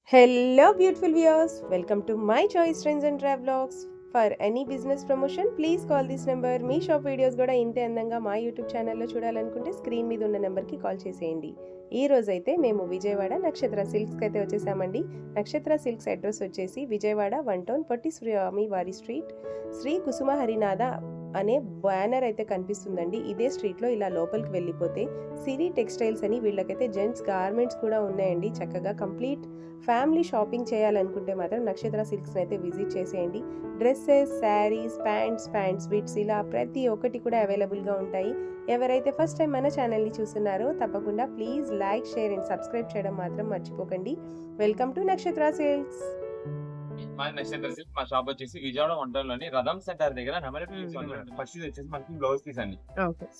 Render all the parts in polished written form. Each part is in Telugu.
Hello, beautiful viewers. Welcome to my choice trends and travelogs. For any business promotion, please call this number. Me shop videos కూడా ఇంతే అందంగా మా యూట్యూబ్ ఛానల్లో చూడాలనుకుంటే స్క్రీన్ మీద ఉన్న నెంబర్కి కాల్ చేసేయండి. ఈ రోజైతే మేము విజయవాడ నక్షత్ర సిల్క్స్కి అయితే వచ్చేసామండి. నక్షత్ర సిల్క్స్ అడ్రస్ వచ్చేసి విజయవాడ 1 టౌన్ పొట్టి స్వామి వారి స్ట్రీట్, శ్రీ కుసుమ హరినాథ అనే బ్యానర్ అయితే కనిపిస్తుందండి. ఇదే స్ట్రీట్లో ఇలా లోపలికి వెళ్ళిపోతే సిరి టెక్స్టైల్స్ అని వీళ్ళకైతే జెంట్స్ గార్మెంట్స్ కూడా ఉన్నాయండి. చక్కగా కంప్లీట్ ఫ్యామిలీ షాపింగ్ చేయాలనుకుంటే మాత్రం నక్షత్ర సిల్క్స్ని అయితే విజిట్ చేసేయండి. డ్రెస్సెస్, శారీస్, ప్యాంట్స్, బిట్స్ ఇలా ప్రతి ఒక్కటి కూడా అవైలబుల్గా ఉంటాయి. ఎవరైతే ఫస్ట్ టైం మన ఛానల్ని చూస్తున్నారో తప్పకుండా please like, share and subscribe చేయడం మాత్రం మర్చిపోకండి. వెల్కమ్ టు నక్షత్ర సిల్క్స్. మా నక్షత్ర సిల్క్ మా షాప్ వచ్చేసి విజయవాడ వంటలోని రథం సెంటర్ దగ్గర ఫస్ట్ ఇది వచ్చేసి మనకి బ్లౌజ్ పీస్ అండి.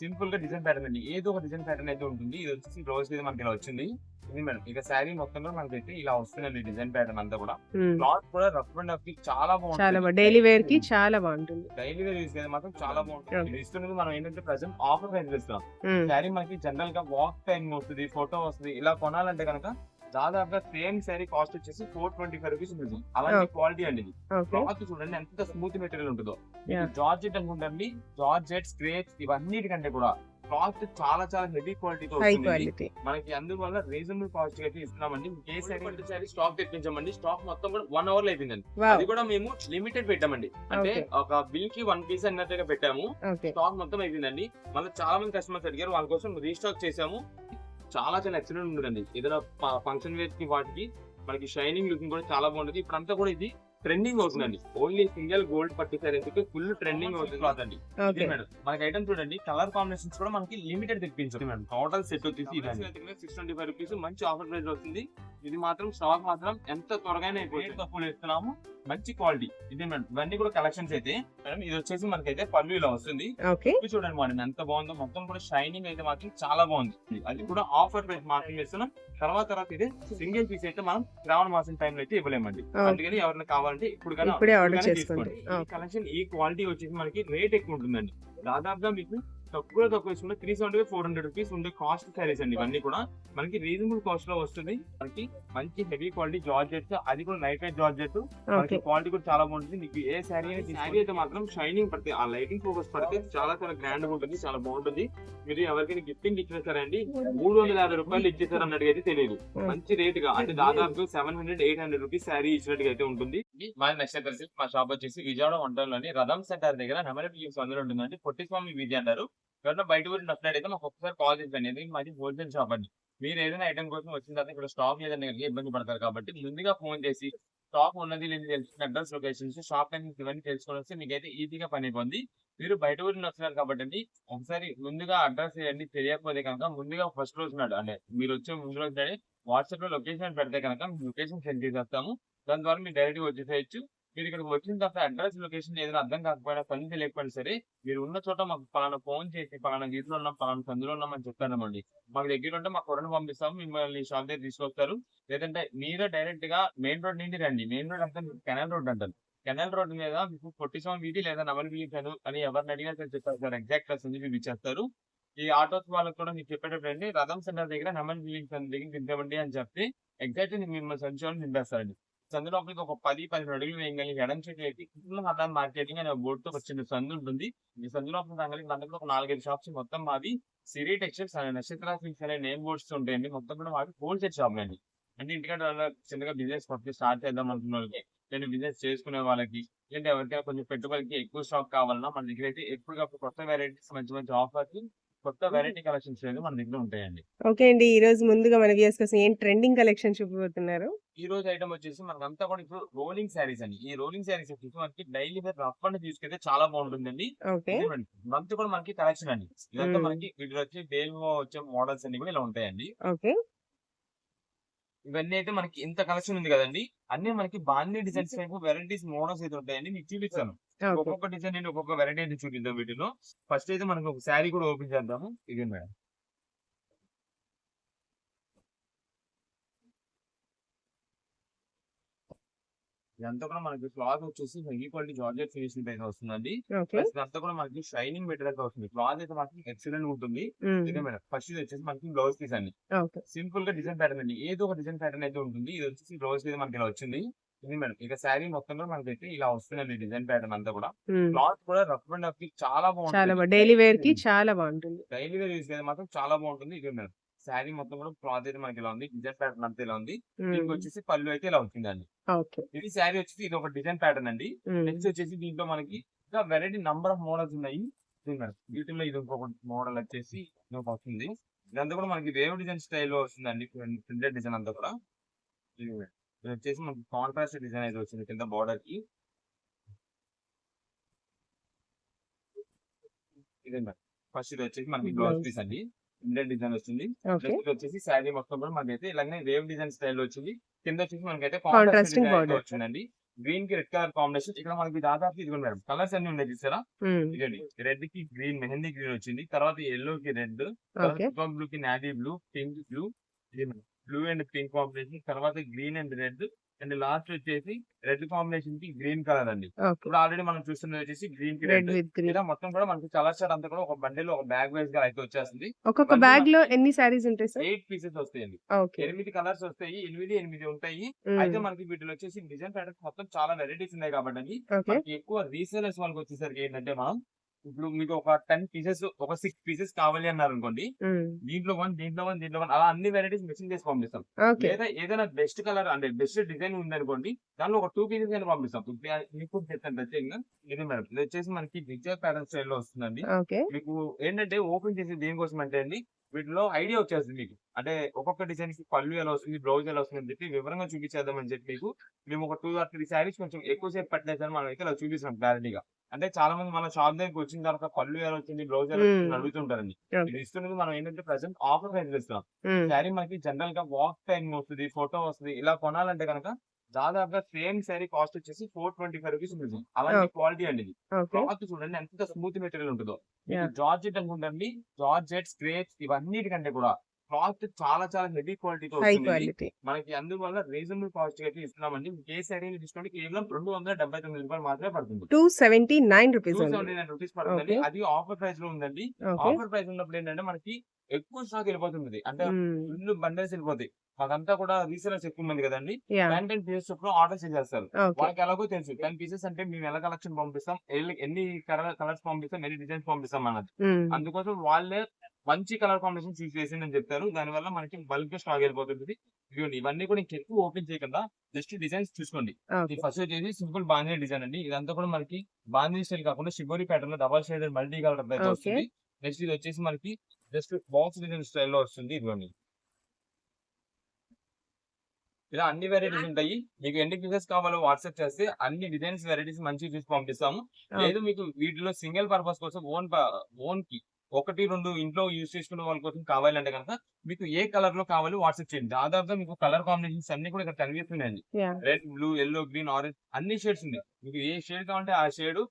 సింపుల్ గా డిజైన్ ప్యాటర్న్ అండి. ఏదో ఒక డిజైన్ ప్యాటర్న్ అయితే ఉంటుంది. ఇది వచ్చేసి బ్లౌజ్ పీస్ మనకి ఇలా వచ్చింది. ఇది మేడం ఇక శారీ మొత్తంలో మనకి అయితే ఇలా వస్తుందండి డిజైన్ ప్యాటర్న్ అంతా కూడా. క్లాత్ కూడా రఫ్ అండ్ రఫ్ కి చాలా బాగుంటుంది. డైలీ వేర్ కి చాలా బాగుంటుంది. డైలీ వేర్ యూస్ మాత్రం చాలా బాగుంటుంది. ఇది ఇస్తున్నది మనం ఏంటంటే ప్రెసెంట్ ఆఫర్ ప్రైస్ ఇస్తాం. శారీ మనకి జనరల్ గా వాక్ టైం వస్తుంది, ఫోటో వస్తుంది. ఇలా కొనాలంటే కనుక దాదాపుగా సేమ్ శారీ కాస్ట్ వచ్చేసి 425 రూపీస్ ఉంటుంది. అలాంటి క్వాలిటీ అండి. క్లాత్ చూడండి ఎంత స్మూత్ మెటీరియల్ ఉంటుందో. జార్జెట్ అనుకుంటండి, జార్జెట్, స్క్రేప్స్ ఇవన్నిటికంటే కూడా క్లాత్ చాలా చాలా హెవీ క్వాలిటీతో వస్తుంది. మనకి అందువల్ల రీజనబుల్ కాస్ట్ అయితే ఇస్తున్నామండి. ఏ శారీ స్టాక్ తెప్పించామండి. స్టాక్ మొత్తం కూడా 1 అవర్ లో అయిపోయిందండి. అది కూడా మేము లిమిటెడ్ పెట్టామండి. అంటే ఒక బిల్ కి 1 పీస్ అన్నట్టుగా పెట్టాము. స్టాక్ మొత్తం అయిపోయిందండి. మళ్ళీ చాలా మంది కస్టమర్స్ అడిగారు, వాళ్ళ కోసం రీస్టాక్ చేసాము. చాలా చాలా ఎక్సలెంట్ ఉంటుందండి. ఏదైనా ఫంక్షన్ వేర్ కి వాటికి మనకి షైనింగ్ లుకింగ్ కూడా చాలా బాగుంటుంది. ఇప్పుడంతా కూడా ఇది ట్రెండింగ్ అవుతుందండి. ఓన్లీ సింగిల్ గోల్డ్ పట్టు సారీ ఎందుకు ఫుల్ ట్రెండింగ్ అవుతుంది క్లాత్ అండి. మేడం మనకి ఐటమ్ చూడండి, కలర్ కాంబినేషన్స్ కూడా మనకి లిమిటెడ్ తెప్పించారు మేడం. టోటల్ సెట్ వచ్చేసి 625 రూపీస్ మంచి ఆఫర్ ప్రైస్ వస్తుంది. ఇది మాత్రం స్టాక్ మాత్రం ఎంత త్వరగానే తక్కువ ఇస్తున్నాము. మంచి క్వాలిటీ ఇది మేడం. ఇవన్నీ కూడా కలెక్షన్స్ అయితే మేడం ఇది వచ్చేసి మనకైతే పళ్ళు ఇలా వస్తుంది. చూడండి మేడం ఎంత బాగుందో. మొత్తం కూడా షైనింగ్ అయితే మాత్రం చాలా బాగుంది. అది కూడా ఆఫర్ ప్రైస్ మాత్రం ఇస్తున్నాం. తర్వాత ఇది సింగిల్ పీస్ అయితే మనం శ్రావణ మాసం టైంలో అయితే ఇవ్వలేమండి. అందుకని ఎవరైనా కావాలంటే ఇప్పుడు తీసుకోండి. ఈ కలెక్షన్ ఈ క్వాలిటీ వచ్చేసి మనకి రేట్ ఎక్కువ ఉంటుందండి. దాదాపుగా మీకు తక్కువ తీసుకుంటే 370 400 రూపీస్ ఉండే కాస్ట్ సారీస్ అండి. ఇవన్నీ కూడా మనకి రీజనబుల్ కాస్ట్ లో వస్తుంది. మనకి మంచి హెవీ క్వాలిటీ జార్జెట్, అది కూడా లైట్ వెయిట్ జార్జెట్. మనకి క్వాలిటీ కూడా చాలా బాగుంటుంది. మీకు ఏ శారీ అయితే మాత్రం షైనింగ్ పడితే ఆ లైటింగ్ ఫోకస్ పడితే చాలా చాలా గ్రాండ్ గా ఉంటుంది, చాలా బాగుంటుంది. మీరు ఎవరికైనా గిఫ్టింగ్ ఇచ్చేసారండి 350 రూపాయలు ఇచ్చేసారు అన్నట్టుగా అయితే తెలియదు. మంచి రేట్ గా అంటే దాదాపు 700-800 రూపీస్ శారీ ఇచ్చినట్టుగా అయితే ఉంటుంది. మా నక్షత్ర సిల్క్ మా షాప్ వచ్చేసి విజయవాడ వంటలోని రథం సెంటర్ దగ్గర అందులో ఉంటుందండి. పొట్టి స్వామి వీధి అంటారు. ఎవరైనా బయట ఊరి నచ్చినట్టయితే మాకు ఒక్కసారి కాల్ చేయండి. ఎందుకంటే మాది హోల్సేల్ షాప్ అండి. మీరు ఏదైనా ఐటమ్ కోసం వచ్చిన తర్వాత ఇక్కడ స్టాక్ లేదని ఇబ్బంది పడతారు కాబట్టి ముందుగా ఫోన్ చేసి స్టాక్ ఉన్నది లేదు తెలుసుకుని అడ్రస్, లొకేషన్స్, షాప్ టైమింగ్స్ ఇవన్నీ తెలుసుకొని వస్తే మీకైతే ఈజీగా పని అయిపోయింది. మీరు బయట ఊరిని వస్తున్నారు కాబట్టి ఒకసారి ముందుగా అడ్రస్ అన్ని తెలియకపోతే కనుక ముందుగా ఫస్ట్ రోజు నాడు అంటే మీరు వచ్చే ముందు రోజు నాడే వాట్సాప్ లో లొకేషన్ పెడితే కనుక లొకేషన్ సెండ్ చేసేస్తాము. దాని ద్వారా మీరు డైరెక్ట్ గా వచ్చేసేయచ్చు. మీరు ఇక్కడికి వచ్చిన తర్వాత అడ్రస్, లొకేషన్ ఏదైనా అర్థం కాకపోయినా పని తెలియకపోయినా సరే మీరు ఉన్న చోట మాకు పలానా ఫోన్ చేసి పలానా గీతలో ఉన్నాం, పలానా సందులో ఉన్నామని చెప్తామండి. మాకు దగ్గర ఉంటే మాకు కొరను పంపిస్తాము, మిమ్మల్ని షాప్ దగ్గర తీసుకొస్తారు. లేదంటే మీరే డైరెక్ట్ గా మెయిన్ రోడ్ నుండి రండి. మెయిన్ రోడ్ అంటే కెనాల్ రోడ్ అంటారు. కెనాల్ రోడ్ మీద మీకు పొట్టి స్వామి వీధి లేదా నవలవీధి అని ఎవరిని అడిగినా సరే చెప్తారు సార్. ఎగ్జాక్ట్ ప్లేస్ ఉంది మీకు ఇచ్చేస్తారు. ఈ ఆటోస్ వాళ్ళకి కూడా మీకు చెప్పేటప్పుడు రథం సెంటర్ దగ్గర నవలవీధి దగ్గర దింపండి అని చెప్తే ఎగ్జాక్ట్ మిమ్మల్ని సంచులను నింపేస్తారండి. సందు లోపలికి ఒక 10-12 అడుగులు వేయగలిగి ఎడం చేతి అయితే మార్కెటింగ్ అనే బోర్డుతో ఒక చిన్న సందు ఉంటుంది. ఈ సందు లోపల రాగలిగి దాంట్లో ఒక 4-5 షాప్స్ మొత్తం మావి సిరి టెక్స్టైల్స్ అనే నక్షత్ర సిల్క్స్ అనే నేమ్ బోర్డ్స్ ఉంటాయండి. మొత్తం కూడా మావి హోల్సేల్ షాప్ అండి. అంటే ఇంటికంటే చిన్నగా బిజినెస్ స్టార్ట్ చేద్దాం అనుకున్న వాళ్ళకి, నేను బిజినెస్ చేసుకునే వాళ్ళకి, లేదంటే ఎవరికైనా కొంచెం పెట్టుబడికి ఎక్కువ స్టాక్ కావాలన్నా మన దగ్గర అయితే ఎప్పటికప్పుడు కొత్త వెరైటీస్, మంచి మంచి ఆఫర్స్, కొత్త వెరైటీ కలెక్షన్స్ అనేది మన దగ్గర ఉంటాయండి. ఓకే అండి, ఈ రోజు ముందుగా మన వ్యూయర్స్ కోసం ఏం ట్రెండింగ్ కలెక్షన్ చూపిపోతున్నారు? ఈ రోజు ఐటమ్ వచ్చేసి మనకంతా కూడా ఇప్పుడు రోలింగ్ శారీస్ అండి. ఈ రోలింగ్ శారీస్ వచ్చేసి మనకి డైలీ వేర్ రఫ్ అండ్ తీసుకెళ్తే చాలా బాగుంటుందండి. మంత్ కూడా మనకి కలెక్షన్ అండి. ఇదంతా మనకి వీటిలో వచ్చి డైలీ వచ్చే మోడల్స్ అన్ని కూడా ఇలా ఉంటాయండి. ఇవన్నీ అయితే మనకి ఇంత కలెక్షన్ ఉంది కదండి. అన్ని మనకి బాండీ డిజైన్స్ టైప్ వెరైటీస్ మోడల్స్ అయితే ఉంటాయండి. మీకు చూపిస్తాను. ఒక్కొక్క డిజైన్ నేను ఒక్కొక్క వెరైటీ అయితే చూపిద్దాం. వీటిలో ఫస్ట్ అయితే మనకి ఒక శారీ కూడా ఓపెన్ చేద్దాము. ఇది మేడం, ఇదంతా కూడా మనకి క్లాత్ వచ్చేసి హెవీ క్వాలిటీ జార్జెట్ ఫినిషింగ్ అయితే వస్తుందండి. ఓకే. ప్లస్ ఇదంతా కూడా మనకి షైనింగ్ మెటీరియల్ గా వస్తుంది. క్లాత్ అయితే మాత్రం ఎక్సలెంట్ ఉంటుంది. ఇదే మేడం ఫస్ట్ ఇది వచ్చేసి మనకి బ్లౌజ్ పీస్ అండి. ఓకే. సింపుల్ గా డిజైన్ ప్యాటర్న్ అండి. ఏదో ఒక డిజైన్ ప్యాటర్న్ అయితే ఉంటుంది. ఇది వచ్చేసి బ్లౌజ్ పీస్ మనకి ఇలా వచ్చింది. ఇది మేడం ఇక శారీ మొత్తం కూడా మనకైతే ఇలా వస్తుందండి డిజైన్ ప్యాటర్న్ అంతా కూడా. క్లాత్ కూడా రఫ్ అండ్ టఫ్ కి చాలా బాగుంటుంది. డైలీ వేర్ కి చాలా బాగుంటుంది. డైలీ వేర్ యూస్ అయితే మాత్రం చాలా బాగుంటుంది. ఇదే మేడం శారీ మొత్తం కూడా క్లాత్ అయితే మనకి ఇలా ఉంది. డిజైన్ ప్యాటర్న్ అంతా ఇలా ఉంది. దీనికి వచ్చేసి పళ్ళు అయితే ఇలా వచ్చిందండి. ఓకే. ఇది శారీ వచ్చేసి ఇది ఒక డిజైన్ ప్యాటర్న్ అండి. నెక్స్ట్ వచ్చేసి దీంట్లో మనకి ఇంకా వెరైటీ నంబర్ ఆఫ్ మోడల్స్ ఉన్నాయి. వీటిలో ఇది ఇంకొక మోడల్ వచ్చేసి ఇంకొక వస్తుంది. ఇదంతా కూడా మనకి వేవ్ డిజైన్ స్టైల్లో వస్తుందండి. ప్రింటెడ్ డిజైన్ అంతా కూడా ఇది వచ్చేసి మనకి కాంట్రాస్ట్ డిజైన్ అయితే వచ్చింది కింద బార్డర్ కి. ఇదే మేడం ఫస్ట్ ఇది వచ్చేసి మనకి బ్లౌజ్ పీస్ అండి. ఇండియన్ డిజైన్ వచ్చింది. నెక్స్ట్ వచ్చేసి శారీ మొత్తం కూడా మనకైతే ఇలాగే వేవ్ డిజైన్ స్టైల్ వచ్చింది. కింద వచ్చేసి మనకైతే కాంట్రాస్ట్ డిజైన్ వచ్చిందండి. గ్రీన్ కి రెడ్ కలర్ కాంబినేషన్. ఇక్కడ మనకి దాదాపు ఇది మేడం కలర్స్ అన్ని ఉన్నాయి చూసారా. ఇదండి రెడ్ కి గ్రీన్, మెహందీ గ్రీన్ వచ్చింది. తర్వాత ఎల్లో కి రెడ్, బ్లూ కి navy blue, pink blue, blue and pink combination. తర్వాత green and red and last వచ్చేసి రెడ్ కాంబినేషన్ కి గ్రీన్ కలర్ అండి. ఇప్పుడు ఆల్రెడీ మనం చూస్తున్నది వచ్చేసి గ్రీన్ కి రెడ్. ఇలా మొత్తం కూడా మనకి కలర్ షాట్ అంతా కూడా ఒక బండిల్ ఒక బ్యాగ్ వైజ్ గా అయితే వచ్చేస్తుంది. ఒక్కొక్క బ్యాగ్ లో ఎన్ని సారీస్ ఉంటాయి సార్? 8 పీసెస్ వస్తాయండి. 8 కలర్స్ వస్తాయి. 8 ఉంటాయి. అయితే మనకి వీటిలో వచ్చేసి డిజైన్ ప్యాటర్న్ మొత్తం చాలా వెరైటీస్ ఉన్నాయి కాబట్టి మనకి ఎక్కువ రీసేలర్స్ వాళ్ళకి వచ్చేసరికి ఏంటంటే మనం ఇప్పుడు మీకు ఒక 10 పీసెస్ ఒక 6 పీసెస్ కావాలి అన్నారు అనుకోండి. దీంట్లో 1 అలా అన్ని వెరైటీస్ మిక్సింగ్ చేసి పంపిస్తాం. లేదా ఏదైనా బెస్ట్ కలర్ అంటే బెస్ట్ డిజైన్ ఉంది అనుకోండి దానిలో ఒక 2 పీసెస్ అయినా పంపిస్తాం. మీకు చెప్తాను ప్రత్యేకంగా. ఇది మేడం ఇది వచ్చేసి మనకి డిజిటల్ ప్యాటర్న్ స్టైల్ లో వస్తుందండి. మీకు ఏంటంటే ఓపెన్ చేసి దేనికోసం అంటే అండి వీటిలో ఐడియా వచ్చేస్తుంది మీకు. అంటే ఒక్కొక్క డిజైన్ కి పళ్ళు ఎలా వస్తుంది, బ్లౌజ్ ఎలా వస్తుంది అని చెప్పి వివరంగా చూపించేద్దామని చెప్పి మీకు మేము ఒక 2 or 3 శారీస్ కొంచెం ఎక్కువసేపు పట్టలేదని మనం అయితే ఇలా చూపిస్తున్నాం క్లారిటీగా. అంటే చాలా మంది మన షాప్ దగ్గరికి వచ్చిన తర్వాత పళ్ళు ఎలా వచ్చింది, బ్లౌజ్ ఎలా వచ్చింది అడుగుతుంటారండి. ఇది ఇస్తున్నది మనం ఏంటంటే ప్రెసెంట్ ఆఫర్ ప్రైస్ ఇస్తున్నాం. శారీ మనకి జనరల్ గా వాక్ టైం వస్తుంది, ఫోటో వస్తుంది. ఇలా కొనాలంటే కనుక దాదాపుగా సేమ్ శారీ కాస్ట్ వచ్చేసి 425 రూపీస్ ఉంటుంది. అలాంటి క్వాలిటీ అండి ఇది. క్లాత్ చూడండి ఎంత స్మూత్ మెటీరియల్ ఉంటుందో. జార్జెట్ అనుకుంటండి, జార్జెట్ స్క్రేప్స్ ఇవన్నిటికంటే కూడా క్లాత్ చాలా చాలా హెవీ క్వాలిటీతో వస్తుంది. మనకి అందువల్ల రీజనబుల్ కాస్ట్ అయితే ఇస్తున్నామండి. ఏ శారీ డిస్కౌంట్ కేవలం 279 రూపాయలు మాత్రమే పడుతుంది. 279 రూపీస్ పడుతుంది. అది ఆఫర్ ప్రైస్ లో ఉందండి. ఆఫర్ ప్రైస్ ఉన్నప్పుడు ఏంటంటే మనకి ఎక్కువ స్టాక్ వెళ్ళిపోతుంది. అంటే ఫుల్ బండల్స్ వెళ్ళిపోతాయి. మాకంతా కూడా రీసెలర్స్ ఎక్కువ మంది కదండి. 10 పీసెస్ చొప్పున ఆర్డర్ చేసేస్తారు. వాళ్ళకి ఎలాగో తెలుసు 10 పీసెస్ అంటే మేము ఎలా కలెక్షన్ పంపిస్తాం, ఎన్ని కలర్స్ పంపిస్తాం, ఎన్ని డిజైన్స్ పంపిస్తాం అన్నది. అందుకోసం వాళ్ళే మంచి కలర్ కాంబినేషన్ చూస్ చేసింది అని చెప్తారు. దానివల్ల మనకి బల్క్ స్టాక్ వెళ్ళిపోతుంది. ఇవన్నీ కూడా ఇంకెక్కువ ఓపెన్ చేయకుండా జస్ట్ డిజైన్స్ చూసుకోండి. ఫస్ట్ వచ్చేసి సింపుల్ బాంధీ డిజైన్ అండి. ఇదంతా కూడా మనకి బాంధీ స్టైల్ కాకుండా షిబోరి ప్యాటర్న్ లో డబల్ షేడెడ్ మల్టీ కలర్ అయితే వస్తుంది. నెక్స్ట్ ఇది వచ్చేసి మనకి జస్ట్ బాక్స్ డిజైన్ స్టైల్లో వస్తుంది. ఇదిగోండి ఇలా అన్ని వెరైటీస్ ఉంటాయి. మీకు ఎన్ని పీసెస్ కావాలో వాట్సాప్ చేస్తే అన్ని డిజైన్స్ వెరైటీస్ మంచిగా చూసి పంపిస్తాము. లేదు మీకు వీటిలో సింగిల్ పర్పస్ కోసం ఓన్ కి 1-2 ఇంట్లో యూజ్ చేసుకునే వాళ్ళ కోసం కావాలంటే కనుక మీకు ఏ కలర్ లో కావాలో వాట్సాప్ చేయండి. దాదాపుగా మీకు కలర్ కాంబినేషన్స్ అన్ని కూడా ఇక్కడ కనిపిస్తున్నాయండి. Red, blue, yellow, green, orange అన్ని షేడ్స్ ఉన్నాయి. మీకు ఏ షేడ్ కావాలంటే ఆ షేడ్,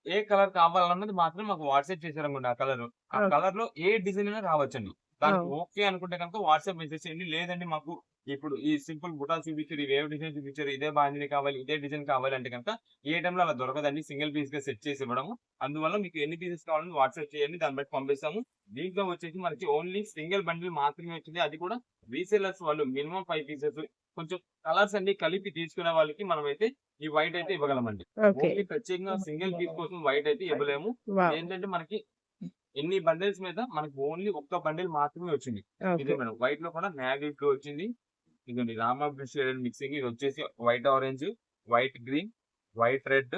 ఏ కలర్ కావాలన్నది మాత్రం మాకు వాట్సాప్ చేశారనుకోండి. ఆ కలర్ లో ఏ డిజైన్ అయినా రావచ్చండి. దానికి ఓకే అనుకుంటే కనుక వాట్సాప్ మెసేజ్ చేయండి. లేదండి మాకు ఇప్పుడు ఈ సింపుల్ బుటా చూపించారు, ఈ వేవ్ డిజైన్ చూపించారు, ఇదే బాంధీ కావాలి, ఇదే డిజైన్ కావాలి అంటే కనుక ఏ టైంలో అలా దొరకదండి. సింగిల్ పీస్ గా సెట్ చేసి ఇవ్వడము. అందువల్ల మీకు ఎన్ని పీసెస్ కావాలని వాట్సాప్ చేయండి, దాన్ని బట్టి పంపిస్తాము. దీంట్లో వచ్చేసి మనకి ఓన్లీ సింగిల్ బండిల్ మాత్రమే వచ్చింది. అది కూడా రీసేలర్స్ వాళ్ళు మినిమం 5 పీసెస్ కొంచెం కలర్స్ అన్ని కలిపి తీసుకునే వాళ్ళకి మనం అయితే ఈ వైట్ అయితే ఇవ్వగలమండి. ఓన్లీ ప్రత్యేకంగా సింగిల్ పీస్ కోసం వైట్ అయితే ఇవ్వలేము. ఏంటంటే మనకి ఎన్ని బండిల్స్ మీద మనకి ఓన్లీ ఒక్క బండిల్ మాత్రమే వచ్చింది. ఇదే మేడం వైట్ లో కూడా నావీ బ్లూ వచ్చింది. ఇదండి రామా బ్లూ షేడ్ మిక్సింగ్. ఇది వచ్చేసి white orange, white green, white red.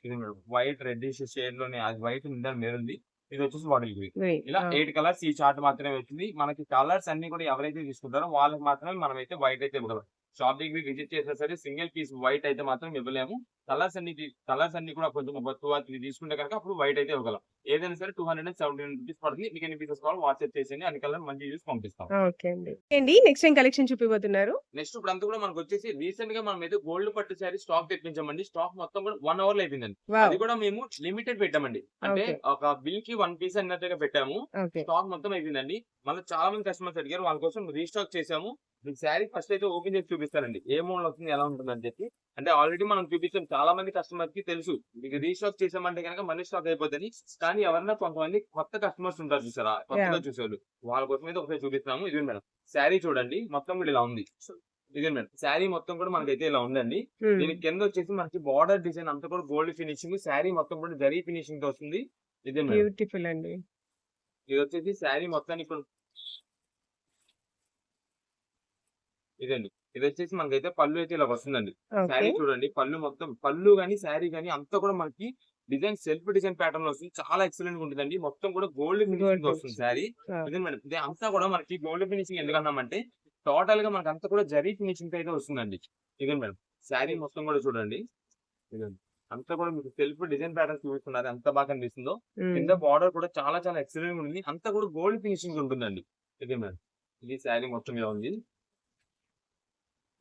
ఇది మేడం వైట్ రెడ్ షేడ్ లోనే అది వైట్ మీద మెరుంది. ఇది వచ్చేసి బాటిల్ గ్రీన్. ఇలా 8 కలర్స్ ఈ చార్ట్ మాత్రమే వచ్చింది. మనకి కలర్స్ అన్ని కూడా ఎవరైతే తీసుకుంటారో వాళ్ళకి మాత్రమే మనం అయితే వైట్ అయితే ఇవ్వగలం. షాప్ దగ్గరికి విజిట్ చేసినా సరే సింగిల్ పీస్ వైట్ అయితే మాత్రం ఇవ్వలేము. కలర్స్ అన్ని కూడా కొంచెం 2 or 3 తీసుకుంటే కనుక అప్పుడు వైట్ అయితే ఇవ్వగలం. ఏదైనా సరే 279 రూపీస్ పడుతుంది. మీకు ఎన్ని పీసెస్ కావాలి వాట్సాప్ చేసేయండి. అన్ని కలర్ మంచి చూసి పంపిస్తాం. నెక్స్ట్ ఏం కలెక్షన్ చూపిపోతున్నారు? నెక్స్ట్ ఇప్పుడు అంతా కూడా మనకు వచ్చేసి రీసెంట్ గా మనం అయితే గోల్డ్ పట్టు శారీ స్టాక్ తెప్పించామండి. స్టాక్ మొత్తం కూడా 1 hour లో అయిపోయిందండి. అది కూడా మేము లిమిటెడ్ పెట్టామండి. అంటే ఒక బిల్ కి 1 piece అన్నట్టుగా పెట్టాము. స్టాక్ మొత్తం అయిపోయిందండి. మళ్ళీ చాలా మంది కస్టమర్స్ అడిగారు, వాళ్ళ కోసం రీస్టాక్ చేసాము. మీకు శారీ ఫస్ట్ అయితే ఓపెన్ చేసి చూపిస్తానండి ఏ మోడల్ వస్తుంది ఎలా ఉంటుంది అని చెప్పి. అంటే ఆల్రెడీ మనం చూపించాం, చాలా మంది కస్టమర్ కి తెలుసు మీకు రీస్టాక్ చేసామంటే కనుక మళ్ళీ స్టాక్ అయిపోతుంది. కానీ ఎవరన్నా కొంతమంది కొత్త కస్టమర్స్ ఉంటారు చూసారా, కొత్తగా చూసేవాళ్ళు, వాళ్ళ కోసం అయితే ఒకసారి చూపిస్తున్నాము. ఇది మేడం శారీ చూడండి, మొత్తం కూడా ఇలా ఉంది. ఇదే మేడం శారీ మొత్తం కూడా మనకైతే ఇలా ఉందండి. దీని కింద వచ్చేసి మనకి బార్డర్ డిజైన్ అంతా కూడా గోల్డ్ ఫినిషింగ్, శారీ మొత్తం కూడా జరీ ఫినిషింగ్ తో వస్తుంది. ఇదే మేడం బ్యూటిఫుల్ అండి. ఇది వచ్చేసి శారీ మొత్తానికి ఇప్పుడు ఇదండి. ఇది వచ్చేసి మనకైతే పళ్ళు అయితే ఇలా వస్తుందండి. శారీ చూడండి, పళ్ళు మొత్తం పళ్ళు గానీ శారీ గానీ అంతా కూడా మనకి డిజైన్ సెల్ఫ్ డిజైన్ ప్యాటర్న్ లో వస్తుంది. చాలా ఎక్సలెంట్ గా ఉంటుందండి. మొత్తం కూడా గోల్డ్ ఫినిషింగ్ వస్తుంది శారీ. ఇదే మేడం ఇది అంతా కూడా మనకి గోల్డ్ ఫినిషింగ్ ఎందుకన్నామంటే టోటల్ గా మనకి అంతా కూడా జరీ ఫినిషింగ్ అయితే వస్తుందండి. ఇదే మేడం శారీ మొత్తం కూడా చూడండి, ఇదండి అంతా కూడా మీకు సెల్ఫ్ డిజైన్ ప్యాటర్న్ చూపిస్తున్నారు, ఎంత బాగా కనిపిస్తుందో. కింద బార్డర్ కూడా చాలా చాలా ఎక్సలెంట్ గా ఉంది. అంతా కూడా గోల్డ్ ఫినిషింగ్ ఉంటుందండి. ఇదే మేడం ఇది శారీ మొత్తం ఇలా ఉంది.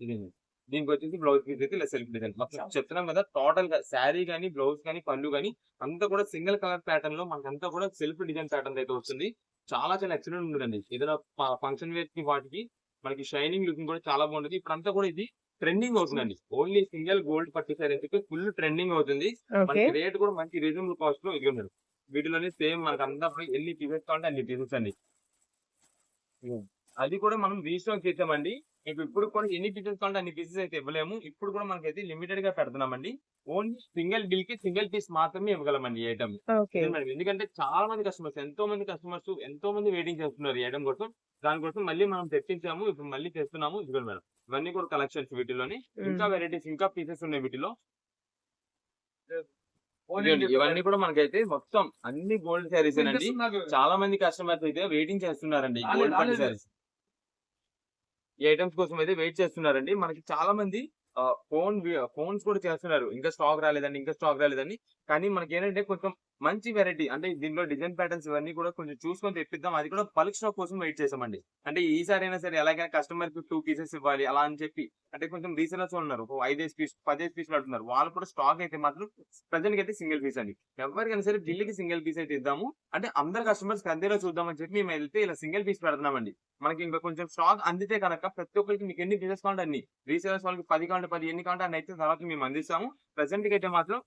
ఇది దీనికి వచ్చేసి బ్లౌజ్ పీస్ అయితే ఇలా సెల్ఫ్ డిజైన్ మొత్తం చెప్తున్నాం కదా. టోటల్ గా శారీ గానీ బ్లౌజ్ కానీ పళ్ళు గానీ అంతా కూడా సింగిల్ కలర్ ప్యాటర్న్ లో మనకంతా కూడా సెల్ఫ్ డిజైన్ ప్యాటర్న్ అయితే వస్తుంది. చాలా చాలా ఎక్సలెంట్ ఉంటుందండి. ఏదైనా ఫంక్షన్ వేర్ కి వాటికి మనకి షైనింగ్ లుకింగ్ కూడా చాలా బాగుంటుంది. ఇప్పుడు అంతా కూడా ఇది ట్రెండింగ్ అవుతుందండి. ఓన్లీ సింగిల్ గోల్డ్ పట్టు శారీ అయితే ఫుల్ ట్రెండింగ్ అవుతుంది. మనకి రేట్ కూడా మంచి రీజనబుల్ కాస్ట్ లో ఇది ఉన్నాడు. వీటిలోనే సేమ్ మనకి అంతా ఎన్ని పీసెస్ కావాలంటే అన్ని పీసెస్ అండి. అది కూడా మనం రీస్టాక్ చేసామండి. మీకు ఇప్పుడు కూడా ఎన్ని పీసెస్ కావాలంటే అన్ని పీసెస్ అయితే ఇవ్వలేము. ఇప్పుడు కూడా మనకైతే లిమిటెడ్ గా పెడుతున్నామండి. ఓన్లీ సింగిల్ బిల్ కి సింగిల్ పీస్ మాత్రమే ఇవ్వగలమండి ఈ ఐటమ్. ఎందుకంటే చాలా మంది కస్టమర్స్ ఎంతో మంది వెయిటింగ్ చేస్తున్నారు ఈ ఐటమ్ కోసం. దానికోసం మళ్ళీ మనం తెప్పించాము, ఇప్పుడు మళ్ళీ చేస్తున్నాము. ఇదిగో మేడం ఇవన్నీ కూడా కలెక్షన్స్ వీటిలోని. ఇంకా వెరైటీస్ ఇంకా పీసెస్ ఉన్నాయి వీటిలో. ఇవన్నీ కూడా మనకైతే మొత్తం అన్ని గోల్డ్ శారీస్ అండి. చాలా మంది కస్టమర్స్ అయితే వెయిటింగ్ చేస్తున్నారండి గోల్డ్ పట్టు శారీస్. ఈ ఐటమ్స్ కోసం అయితే వెయిట్ చేస్తున్నారండి. మనకి చాలా మంది ఫోన్స్ కూడా చేస్తున్నారు, ఇంకా స్టాక్ రాలేదండి. కానీ మనకి ఏంటంటే కొంచెం మంచి వెరైటీ అంటే దీంట్లో డిజైన్ ప్యాటర్న్స్ ఇవన్నీ కూడా కొంచెం చూసుకొని తెప్పిద్దాం. అది కూడా బల్క్ స్టాక్ కోసం వెయిట్ చేసామండి. అంటే ఈసారి అయినా సరే ఎలాగైనా కస్టమర్ కి 2 పీసెస్ ఇవ్వాలి అలా అని చెప్పి. అంటే కొంచెం రీసెలర్స్ ఉన్నారు, 5 పీస్ 10 పీసులు అంటున్నారు. వాళ్ళు కూడా స్టాక్ అయితే మాత్రం ప్రజెంట్ అయితే సింగిల్ పీస్ అండి. ఎవరికైనా సరే ఢిల్లీకి సింగిల్ పీస్ అయితే ఇద్దాము. అంటే అందరు కస్టమర్స్ అందేలా చూద్దామని చెప్పి మేము వెళ్తే ఇలా సింగిల్ పీస్ పెడుతున్నామండి. మనకి ఇంకా కొంచెం స్టాక్ అందితే కనుక ప్రతి ఒక్కరికి మీకు ఎన్ని పీసెస్ కావాలంటే అన్ని, రీసేలర్స్ వాళ్ళకి 10 కావాలంటే 10, ఎన్ని కావాలంటే అన్ని అయితే తర్వాత మేము అందిస్తాము. ప్రెసెంట్ కి అయితే మాత్రం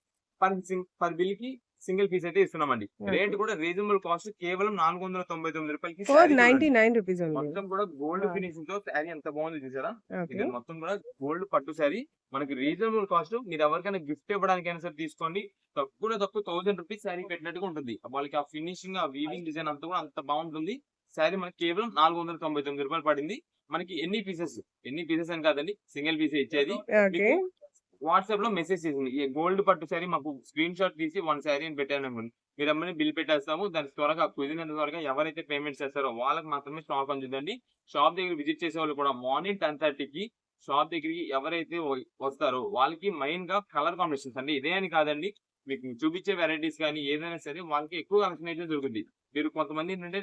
పర్ బిల్ కి సింగిల్ పీస్ అయితే ఇస్తున్నామండి. రేట్ కూడా రీజనబుల్ కాస్ట్, కేవలం 499 రూపాయలకి 499 రూపీస్. మొత్తం కూడా గోల్డ్ ఫినిషింగ్ తో శారీ ఎంత బాగుంది చూసారా. ఇది మొత్తం కూడా గోల్డ్ పట్టు శారీ, మనకి రీజనబుల్ కాస్ట్. మీరు ఎవరికైనా గిఫ్ట్ ఇవ్వడానికైనా సరే తీసుకోండి. తక్కువ 1000 రూపీస్ శారీ పెట్టినట్టుగా ఉంటుంది. వాళ్ళకి ఆ ఫినిషింగ్ ఆ వీవింగ్ డిజైన్ అంతా కూడా అంత బాగుంటుంది. శారీ మనకి కేవలం 499 రూపాయలు పడింది. మనకి ఎన్ని పీసెస్ అని కాదండి, సింగిల్ పీస్ ఇచ్చేది. వాట్సాప్ లో మెసేజ్ చేసింది ఈ గోల్డ్ పట్టు శారీ మాకు స్క్రీన్ షాట్ తీసి 1 శారీ అని పెట్టాను అనుకోండి, మీరు అమ్మని బిల్ పెట్టేస్తాము. దానికి త్వరగా కుదిరినంత త్వరగా ఎవరైతే పేమెంట్ చేస్తారో వాళ్ళకి మాత్రమే స్టాక్ అందుతుందండి. షాప్ దగ్గర విజిట్ చేసే వాళ్ళు కూడా మార్నింగ్ 10:30కి షాప్ దగ్గరికి ఎవరైతే వస్తారో వాళ్ళకి మెయిన్ గా కలర్ కాంబినేషన్స్ అండి. ఇదే అని కాదండి, మీకు చూపించే వెరైటీస్ కానీ ఏదైనా సరే వాళ్ళకి ఎక్కువ కలెక్షన్ అయితే దొరుకుతుంది. మీరు కొంతమంది ఏంటంటే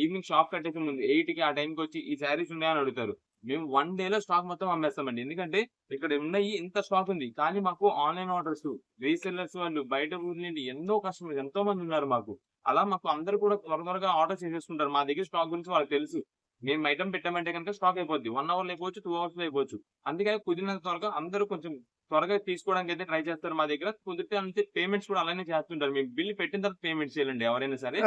ఈవినింగ్ షాప్ కట్టేసే ముందు 8కి ఆ టైంకి వచ్చి ఈ శారీస్ ఉన్నాయని అడుగుతారు. మేము 1 డేలో స్టాక్ మొత్తం అమ్మేస్తామండి. ఎందుకంటే ఇక్కడ ఉన్నాయి ఇంత స్టాక్ ఉంది. కానీ మాకు ఆన్లైన్ ఆర్డర్స్, రీసెల్లర్స్ వాళ్ళు బయట ఊరి నుండి ఎన్నో కస్టమర్స్ ఎంతో మంది ఉన్నారు మాకు. అలా మాకు అందరూ కూడా త్వరగా ఆర్డర్ చేసేసుకుంటారు. మా దగ్గర స్టాక్ గురించి వాళ్ళకి తెలుసు. మేము ఐటమ్ పెట్టామంటే కనుక స్టాక్ అయిపోద్ది. 1 అవర్ లో అయిపోవచ్చు, 2 అవర్స్ లో అయిపోవచ్చు. అందుకని కుదిరినంత త్వరగా అందరూ కొంచెం త్వరగా తీసుకోవడానికి అయితే ట్రై చేస్తారు. మా దగ్గర కుదిరితే అంతే పేమెంట్స్ కూడా అలానే చేస్తుంటారు. మేము బిల్ పెట్టిన తర్వాత పేమెంట్ చేయాలండి ఎవరైనా సరే.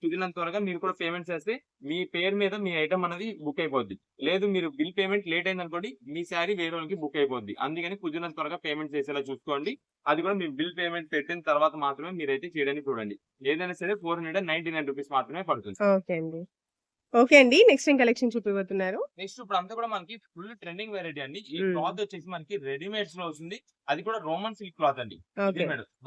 కుదిరినంత త్వరగా మీరు కూడా పేమెంట్ చేస్తే మీ పేరు మీద మీ ఐటమ్ అనేది బుక్ అయిపోద్ది. లేదు మీరు బిల్ పేమెంట్ లేట్ అయింది అనుకోండి, మీ శారీ వేరే వాళ్ళకి బుక్ అయిపోద్ది. అందుకని కుదిరినంత త్వరగా పేమెంట్ చేసేలా చూసుకోండి. అది కూడా మీరు బిల్ పేమెంట్ పెట్టిన తర్వాత మాత్రమే మీరైతే చేయడానికి చూడండి. ఏదైనా సరే 499 రూపీస్ మాత్రమే పడుతుంది. ఓకే అండి, నెక్స్ట్ ఏం కలెక్షన్ చూపిస్తున్నారు? నెక్స్ట్ ఇప్పుడు అంతా కూడా మనకి ఫుల్ ట్రెండింగ్ వెరైటీ అండి. ఈ క్లాత్ వచ్చేసి మనకి రెడీమేడ్స్ లో వస్తుంది. అది కూడా రోమన్ సిల్క్ క్లాత్ అండి.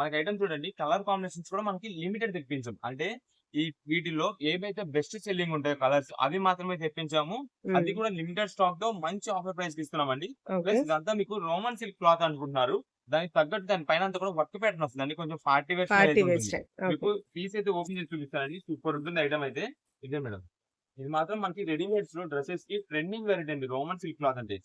మనకి ఐటమ్ చూడండి, కలర్ కాంబినేషన్స్ కూడా మనకి లిమిటెడ్ తెప్పించాం. అంటే ఈ వీటిలో ఏవైతే బెస్ట్ సెల్లింగ్ ఉంటాయో కలర్స్ అవి మాత్రమే తెప్పించాము. అది కూడా లిమిటెడ్ స్టాక్ తో మంచి ఆఫర్ ప్రైస్ కి ఇస్తున్నామండి. ప్లస్ ఇదంతా మీకు రోమన్ సిల్క్ క్లాత్ అనుకుంటున్నారు, దానికి తగ్గట్టు దాని పైన అంతా కూడా వర్క్ ప్యాటర్న్ వస్తుంది. కొంచెం పార్టీ వేర్ మీకు పీస్ అయితే ఓపెన్ చేసి చూపిస్తానండి. సూపర్ ఉంటుంది ఐటమ్ అయితే. ఇదే మేడం, ఇది మాత్రం మనకి రెడీమేడ్స్ లో డ్రెస్సెస్ కి ట్రెండింగ్ వెరైటీ అండి. రోమన్ సిల్క్ క్లాత్ అంటే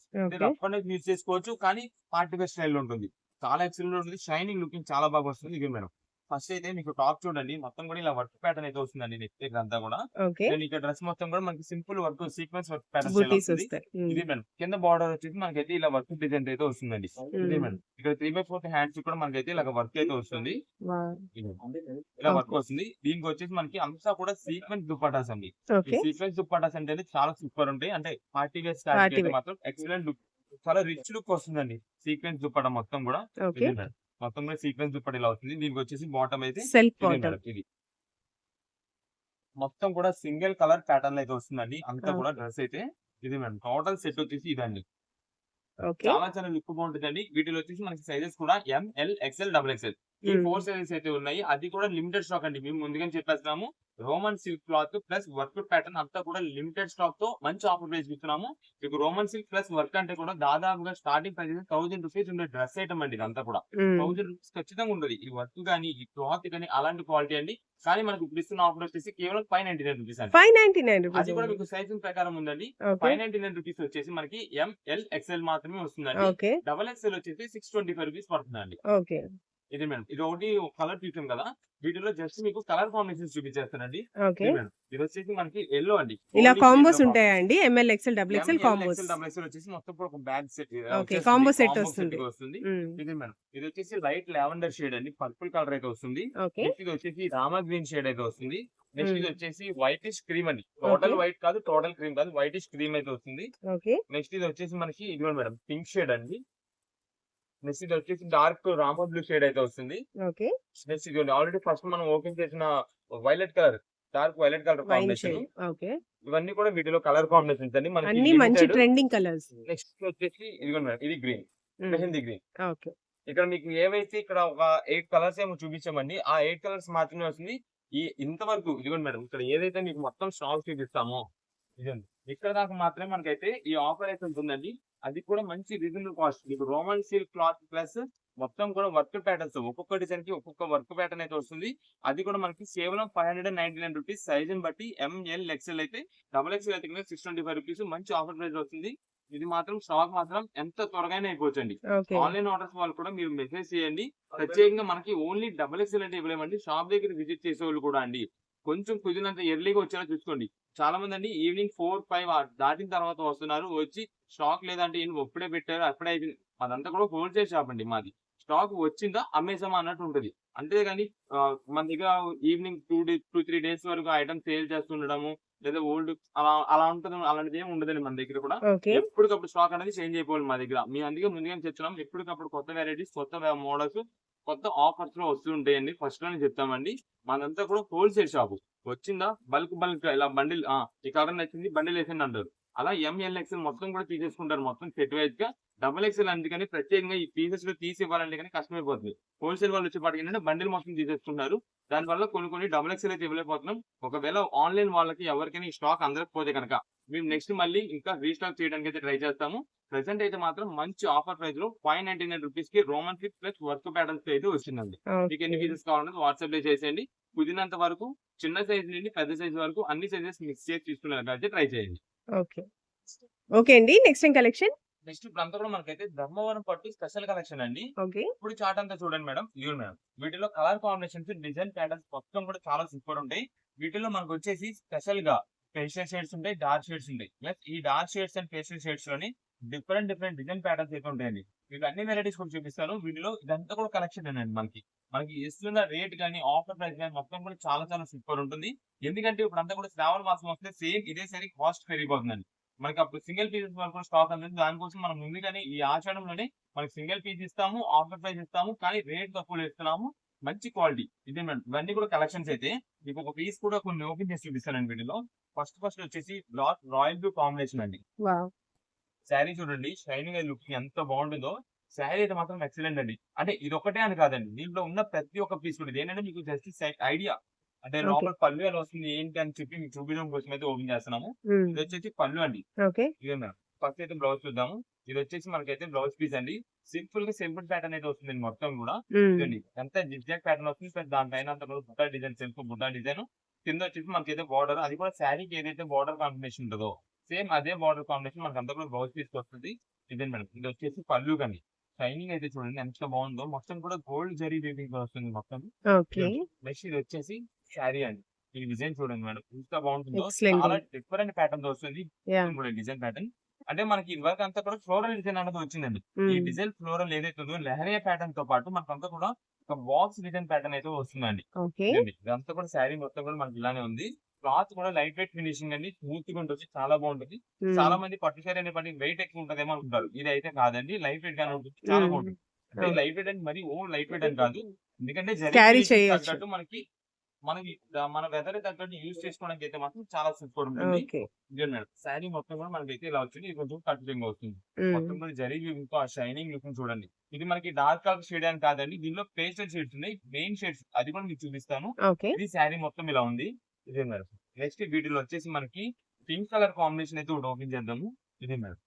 రఫ్ అనేది యూజ్ చేసుకోవచ్చు, కానీ పార్టీ వేర్ స్టైల్ ఉంటుంది. చాలా ఎక్సలెంట్ ఉంటుంది. షైనింగ్ లుకింగ్ చాలా బాగా వస్తుంది. ఇది మేడం ఫస్ట్ అయితే మీకు టాప్ చూడండి, మొత్తం కూడా ఇలా వర్క్ ప్యాటర్న్ అయితే వస్తుందండి. నెక్ దగ్గర అంతా కూడా ఓకే. ఇక్కడ డ్రెస్ మొత్తం కూడా మనకి simple work sequence work pattern బూటీస్ వస్తుంది. వస్తాయి. ఇది మేడం కింద బార్డర్ వచ్చేసి మనకైతే ఇలా వర్క్ డిజైన్ అయితే వస్తుందండి. ఇది మేడం ఇక్కడ 3/4 హ్యాండ్స్ కూడా మనకైతే ఇలా వర్క్ అయితే వస్తుంది. ఇలా వర్క్ వస్తుంది. దీనికి వచ్చేసి మనకి అంతా కూడా సీక్వెన్స్ దుప్పటాస్ అండి. ఈ సీక్వెన్స్ దుప్పటాస్ అంటే చాలా సూపర్ ఉంటాయి. అంటే పార్టీ వేర్ స్టైల్ అయితే మాత్రం ఎక్సలెంట్ లుక్, చాలా రిచ్ లుక్ వస్తుందండి. సీక్వెన్స్ దుప్పటా మొత్తం కూడా మొత్తం కూడా సీక్వెన్స్ దుప్పటి ఇలా వస్తుంది. దీనికి వచ్చేసి బాటమ్ అయితే ఇది మొత్తం కూడా సింగిల్ కలర్ ప్యాటర్న్ అయితే వస్తుందండి. అంతా కూడా డ్రెస్ అయితే ఇది మేడం. టోటల్ సెట్ వచ్చేసి ఇదండి. చాలా చాలా లుక్ బాగుంటుందండి. వీటిలో వచ్చేసి మనకి సైజెస్ కూడా ML XL XXL ఈ 4 సైజెస్ అయితే ఉన్నాయి. అది కూడా లిమిటెడ్ స్టాక్ అండి. మేము ముందుగానే చెప్పేస్తున్నాము, Roman silk cloth plus work pattern అంతా కూడా లిమిటెడ్ స్టాక్ తో మంచి ఆఫర్ ప్రైస్ ఇస్తున్నాము. మీకు రోమన్ సిల్క్ ప్లస్ వర్క్ అంటే కూడా దాదాపుగా స్టార్టింగ్ ప్రైస్ 1000 రూపీస్ ఉండే డ్రెస్ ఐటమ్ అండి. ఇదంతా కూడా 1000 రూపీస్ ఖచ్చితంగా ఉండదు. ఈ వర్క్ కానీ ఈ క్లాత్ కానీ అలాంటి క్వాలిటీ అండి. కానీ మనకు ఇప్పుడు ఇస్తున్న ఆఫర్ వచ్చేసి కేవలం 599 రూపీస్ అండి. 599 రూపీస్. అది కూడా మీకు సైజ్ ప్రకారం ఉందండి. 599 రూపీస్ వచ్చేసి మనకి ML XL మాత్రమే వస్తుందండి. XXL వచ్చేసి 625 రూపీస్ పడుతుందండి. ఇది మేడం. ఇది ఒకటి కలర్ చూసాం కదా, వీటిలో జస్ట్ మీకు కలర్ కాంబినేషన్ చూపించేస్తానండి. ఇది వచ్చేసి మనకి ఎల్లో అండి. ఇలా కాంబోస్ ఉంటాయండి. ML XL XXL combos. XL వచ్చేసి మొత్తం ఒక బ్యాగ్ సెట్ కాంబో సెట్ వస్తుంది. ఇది మేడం. ఇది వచ్చేసి లైట్ లావెండర్ షేడ్ అండి. పర్పుల్ కలర్ అయితే వస్తుంది. ఇది వచ్చేసి రామా గ్రీన్ షేడ్ అయితే వస్తుంది. నెక్స్ట్ ఇది వచ్చేసి వైటిష్ క్రీమ్ అండి. టోటల్ వైట్ కాదు, టోటల్ క్రీమ్ కాదు, వైటిష్ క్రీమ్ అయితే వస్తుంది. నెక్స్ట్ ఇది వచ్చేసి మనకి ఇది మేడం పింక్ షేడ్ అండి. నెక్స్ట్ ఇది వచ్చేసి డార్క్ రామా బ్లూ షేడ్ అయితే వస్తుంది. నెక్స్ట్ ఇది ఆల్రెడీ ఫస్ట్ మనం ఓపెన్ చేసిన violet colour, dark violet colour combination. ఇవన్నీ కూడా వీటిలో కలర్ కాంబినేషన్స్ అండి. మనకి మంచి ట్రెండింగ్ కలర్స్. నెక్స్ట్ వచ్చేసి ఇది గ్రీన్, మెహందీ గ్రీన్. ఇక్కడ మీకు ఏవైతే ఇక్కడ ఒక 8 కలర్స్ ఏమో చూపించామండి, ఆ 8 కలర్స్ మాత్రమే వస్తుంది. ఈ ఇంతవరకు ఇదిగోండి మేడం, ఇక్కడ ఏదైతే మీకు మొత్తం స్టాక్ చూపిస్తామో ఇదండి, ఇక్కడ దాకా మాత్రమే మనకైతే ఈ ఆఫర్ అయితే ఉంటుందండి. అది కూడా మంచి రీజనబుల్ కాస్ట్. మీకు రోమన్ సిల్క్ క్లాత్ ప్లస్ మొత్తం కూడా వర్క్ ప్యాటర్న్స్, ఒక్కొక్క డిజైన్ కి ఒక్కొక్క వర్క్ ప్యాటర్న్ అయితే వస్తుంది. అది కూడా మనకి కేవలం 599 రూపీస్. సైజ్ బట్టి ML XL అయితే, XXL అయితే 625 రూపీస్ మంచి ఆఫర్ ప్రైస్ వస్తుంది. ఇది మాత్రం స్టాక్ మాత్రం ఎంత త్వరగానే అయిపోవచ్చండి. ఆన్లైన్ ఆర్డర్స్ వాళ్ళు కూడా మీరు మెసేజ్ చేయండి. ప్రత్యేకంగా మనకి ఓన్లీ XXL అంటే ఇవ్వలేమండి. షాప్ దగ్గర విజిట్ చేసే వాళ్ళు కూడా అండి కొంచెం కుదిరినంత ఎర్లీగా వచ్చేలా చూసుకోండి. చాలా మంది అండి ఈవినింగ్ 4, 5 దాటిన తర్వాత వస్తున్నారు. వచ్చి స్టాక్ లేదంటే ఒప్పుడే పెట్టారు, అప్పుడే అయిపోయింది. అదంతా కూడా హోల్సేల్ షాప్ అండి మాది. స్టాక్ వచ్చిందా అమ్మేసామా అన్నట్టు ఉంటది. అంతేగాని మన దగ్గర ఈవినింగ్ 2-3 డేస్ వరకు ఐటమ్ సేల్ చేస్తుండడము లేదా ఓల్డ్ అలా ఉంటుంది. అలాంటిది ఏమి ఉండదండి మన దగ్గర కూడా. ఎప్పటికప్పుడు స్టాక్ అనేది చేంజ్ అయిపోవాలి మా దగ్గర. మీ అందుకే ముందుగానే చెప్తున్నాం, ఎప్పటికప్పుడు కొత్త వెరైటీస్, కొత్త మోడల్స్, కొత్త ఆఫర్స్ లో వస్తూ ఉంటాయండి. ఫస్ట్ లోనే చెప్తామండి, మనంతా కూడా హోల్సేల్ షాపు. వచ్చిందా బల్క్ ఇలా బండిల్, ఈ కలర్ నచ్చింది బండిల్ వేసింది అంటారు. అలా ML XL మొత్తం కూడా తీసేసుకుంటారు, మొత్తం సెట్ వైజ్ గా. XXL అందుకని ప్రత్యేకంగా ఈ పీసెస్ లో తీసి ఇవ్వాలంటే కానీ కష్టమైపోతుంది. హోల్సేల్ వాళ్ళు వచ్చేపాటికి ఏంటంటే బండిల్ మొత్తం తీసేసుకుంటారు. దానివల్ల కొన్ని XXL అయితే ఇవ్వలేకపోతున్నాం. ఒకవేళ ఆన్లైన్ వాళ్ళకి ఎవరికైనా ఈ స్టాక్ అందకపోతే కనుక మేము నెక్స్ట్ మళ్ళీ ఇంకా రీస్టాక్ చేయడానికి అయితే ట్రై చేస్తాము. ప్రెసెంట్ అయితే మాత్రం మంచి ఆఫర్ ప్రైస్ లో 599 రూపీస్ కి Roman silk plus work patterns అయితే వచ్చిందండి. మీకు ఎన్ని పీసెస్ కావాలంటే వాట్సాప్ లో చేసేయండి. కుదిరినంత వరకు చిన్న సైజ్ నుండి పెద్ద సైజ్ వరకు అన్ని సైజెస్ మిక్స్ చేసి తీసుకునేలాగా ట్రై చేయండి. ఓకే అండి. Next collection. నెక్స్ట్ ఇప్పుడు అంతా కూడా మనకైతే ధర్మవరం పట్టు స్పెషల్ కలెక్షన్ అండి. ఇప్పుడు చార్ట్ అంతా చూడండి మేడం. ఇదిగోండి మేడం, వీటిలో కలర్ కాంబినేషన్స్, డిజైన్ ప్యాటర్న్స్ మొత్తం కూడా చాలా సూపర్ ఉంటాయి. వీటిలో మనకు వచ్చేసి స్పెషల్ గా పేస్టల్ షేడ్స్ ఉంటాయి, డార్క్ షేడ్స్ ఉంటాయి. ప్లస్ ఈ dark shades and pastel shades లోని డిఫరెంట్ డిజైన్ ప్యాటర్న్స్ అయితే ఉంటాయండి. మీకు అన్ని వెరైటీస్ కూడా చూపిస్తాను. వీటిలో ఇదంతా కూడా కలెక్షన్ అండి. మనకి ఇస్తున్న రేట్ కానీ ఆఫర్ ప్రైస్ కానీ మొత్తం కూడా చాలా చాలా సూపర్ ఉంటుంది. ఎందుకంటే ఇప్పుడు అంతా కూడా శ్రావణ మాసం వస్తే సేమ్ ఇదే సరి కాస్ట్ పెరిగిపోతుందండి. మనకి అప్పుడు సింగిల్ పీసెస్ వరకు స్టాక్ అనేది, దానికోసం మనం ముందుగానే ఈ ఆచరణలోనే మనకి సింగిల్ పీస్ ఇస్తాము, ఆఫర్ ప్రైస్ ఇస్తాము, కానీ రేట్ తక్కువ ఇస్తున్నాము, మంచి క్వాలిటీ. ఇదే మేడం, ఇవన్నీ కూడా కలెక్షన్స్ అయితే మీకు ఒక పీస్ కూడా కొన్ని ఓపెన్ చేసి చూపిస్తానండి. వీటిలో ఫస్ట్ వచ్చేసి రాయల్ బ్లూ కాంబినేషన్ అండి. శారీ చూడండి, షైనింగ్ లుక్ ఎంత బాగుంటుందో. శారీ అయితే మాత్రం ఎక్సలెంట్ అండి. అంటే ఇది ఒకటే అని కాదండి, దీంట్లో ఉన్న ప్రతి ఒక్క పీస్ కూడా ఏంటంటే మీకు జస్ట్ ఐడియా, అంటే లోపల పళ్ళు ఎలా వస్తుంది ఏంటి అని చెప్పి మీకు చూపించడం కోసం అయితే ఓపెన్ చేస్తున్నాము. ఇది వచ్చేసి పళ్ళు అండి. ఇదే మేడం. ఫస్ట్ అయితే బ్లౌజ్ చూద్దాము. ఇది వచ్చేసి మనకైతే బ్లౌజ్ పీస్ అండి. సింపుల్ ప్యాటర్న్ అయితే వస్తుంది మొత్తం కూడా. ఇదండి ఎంత జిగ్జాగ్ ప్యాటర్న్ వస్తుంది. ప్లస్ దానిపైన అంత బుట్ట డిజైన్, సెల్ఫ్ బుట్ట డిజైన్. కింద వచ్చేసి మనకైతే బార్డర్, అది కూడా శారీకి ఏదైతే బార్డర్ కాంబినేషన్ ఉంటుందో సేమ్ అదే బార్డర్ కాంబినేషన్ మనకి అంతా కూడా బ్లౌజ్ పీస్ వస్తుంది. ఇదే మేడం. ఇది వచ్చేసి పళ్ళు కానీ షైనింగ్ అయితే చూడండి ఎంత బాగుందో, మొత్తం కూడా గోల్డ్ జరీ వీవింగ్ తో వస్తుంది మొత్తం. ఓకే. నెక్స్ట్ ఇది వచ్చేసి శారీ అండి. ఈ డిజైన్ చూడండి మేడం ఎంత బాగుంటుందో, ఎక్సలెంట్ చాలా ఉంది. డిఫరెంట్ ప్యాటర్న్ తో వస్తుంది. యాహ్! కూడా డిజైన్ ప్యాటర్న్ అంటే మనకి ఇదివరకు అంతా కూడా ఫ్లోరల్ డిజైన్ అనేది వచ్చిందండి. ఈ హ్మ్. డిజైన్ ఫ్లోరల్ ఏదైతే ఉందో లెహరియా ప్యాటర్న్ తో పాటు మనకంతా కూడా ఒక బాక్స్ డిజైన్ ప్యాటర్న్ అయితే వస్తుందండి. ఓకే. ఇదండి. ఇదంతా కూడా శారీ మొత్తం కూడా మనకి ఇలానే ఉంది. క్లాత్ కూడా లైట్ వెయిట్ ఫినిషింగ్ అండి. స్మూత్ గా ఉంటుంది. చాలా బాగుంటుంది. హ్మ్. చాలా మంది పట్టు శారీ అనేప్పటికి వెయిట్ ఎక్కువ ఉంటదేమో అనుకుంటారు. ఇదైతే కాదండి. లైట్ వెయిట్ గానే ఉంటుంది. చాలా హ్మ్. బాగుంటుంది. అంటే ఓకే. లైట్ వెయిట్ అని మరీ లైట్ వెయిట్ అని కాదు. ఎందుకంటే జరీ క్యారీ ఫినిషింగ్ చేయొచ్చు. తగ్గట్టు మనకి మన వెదర్ తగ్గట్టు యూజ్ చేసుకోవడానికి అయితే మాత్రం చాలా సూపర్ ఉంటుంది. ఓకే. ఇదే మేడం. శారీ మొత్తం కూడా మనకైతే ఇలా వచ్చింది. ఇది కొంచెం కటింగ్ వస్తుంది. హ్మ్. మొత్తం కూడా జరీ వీవింగ్ తో ఆ షైనింగ్ లుక్ చూడండి. ఇది మనకి డార్క్ కలర్ షేడ్ అని కాదండి. దీనిలో పేస్టల్ షేడ్స్ ఉన్నాయి. మెయిన్ షేడ్స్ అది కూడా మీకు చూపిస్తాను. ఓకే. ఇది శారీ మొత్తం ఇలా ఉంది. ఇదే మేడం. నెక్స్ట్ వీటిలో వచ్చేసి మనకి పింక్ కలర్ కాంబినేషన్ అయితే ఒకటి ఓపెన్ చేద్దాము. ఇదే మేడం.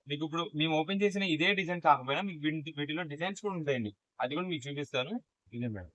మీకు ఇప్పుడు మేము ఓపెన్ చేసిన ఇదే డిజైన్ కాకపోయినా మీకు వీటిలో డిజైన్స్ కూడా ఉంటాయండి. అది కూడా మీకు చూపిస్తాను. ఇదే మేడం.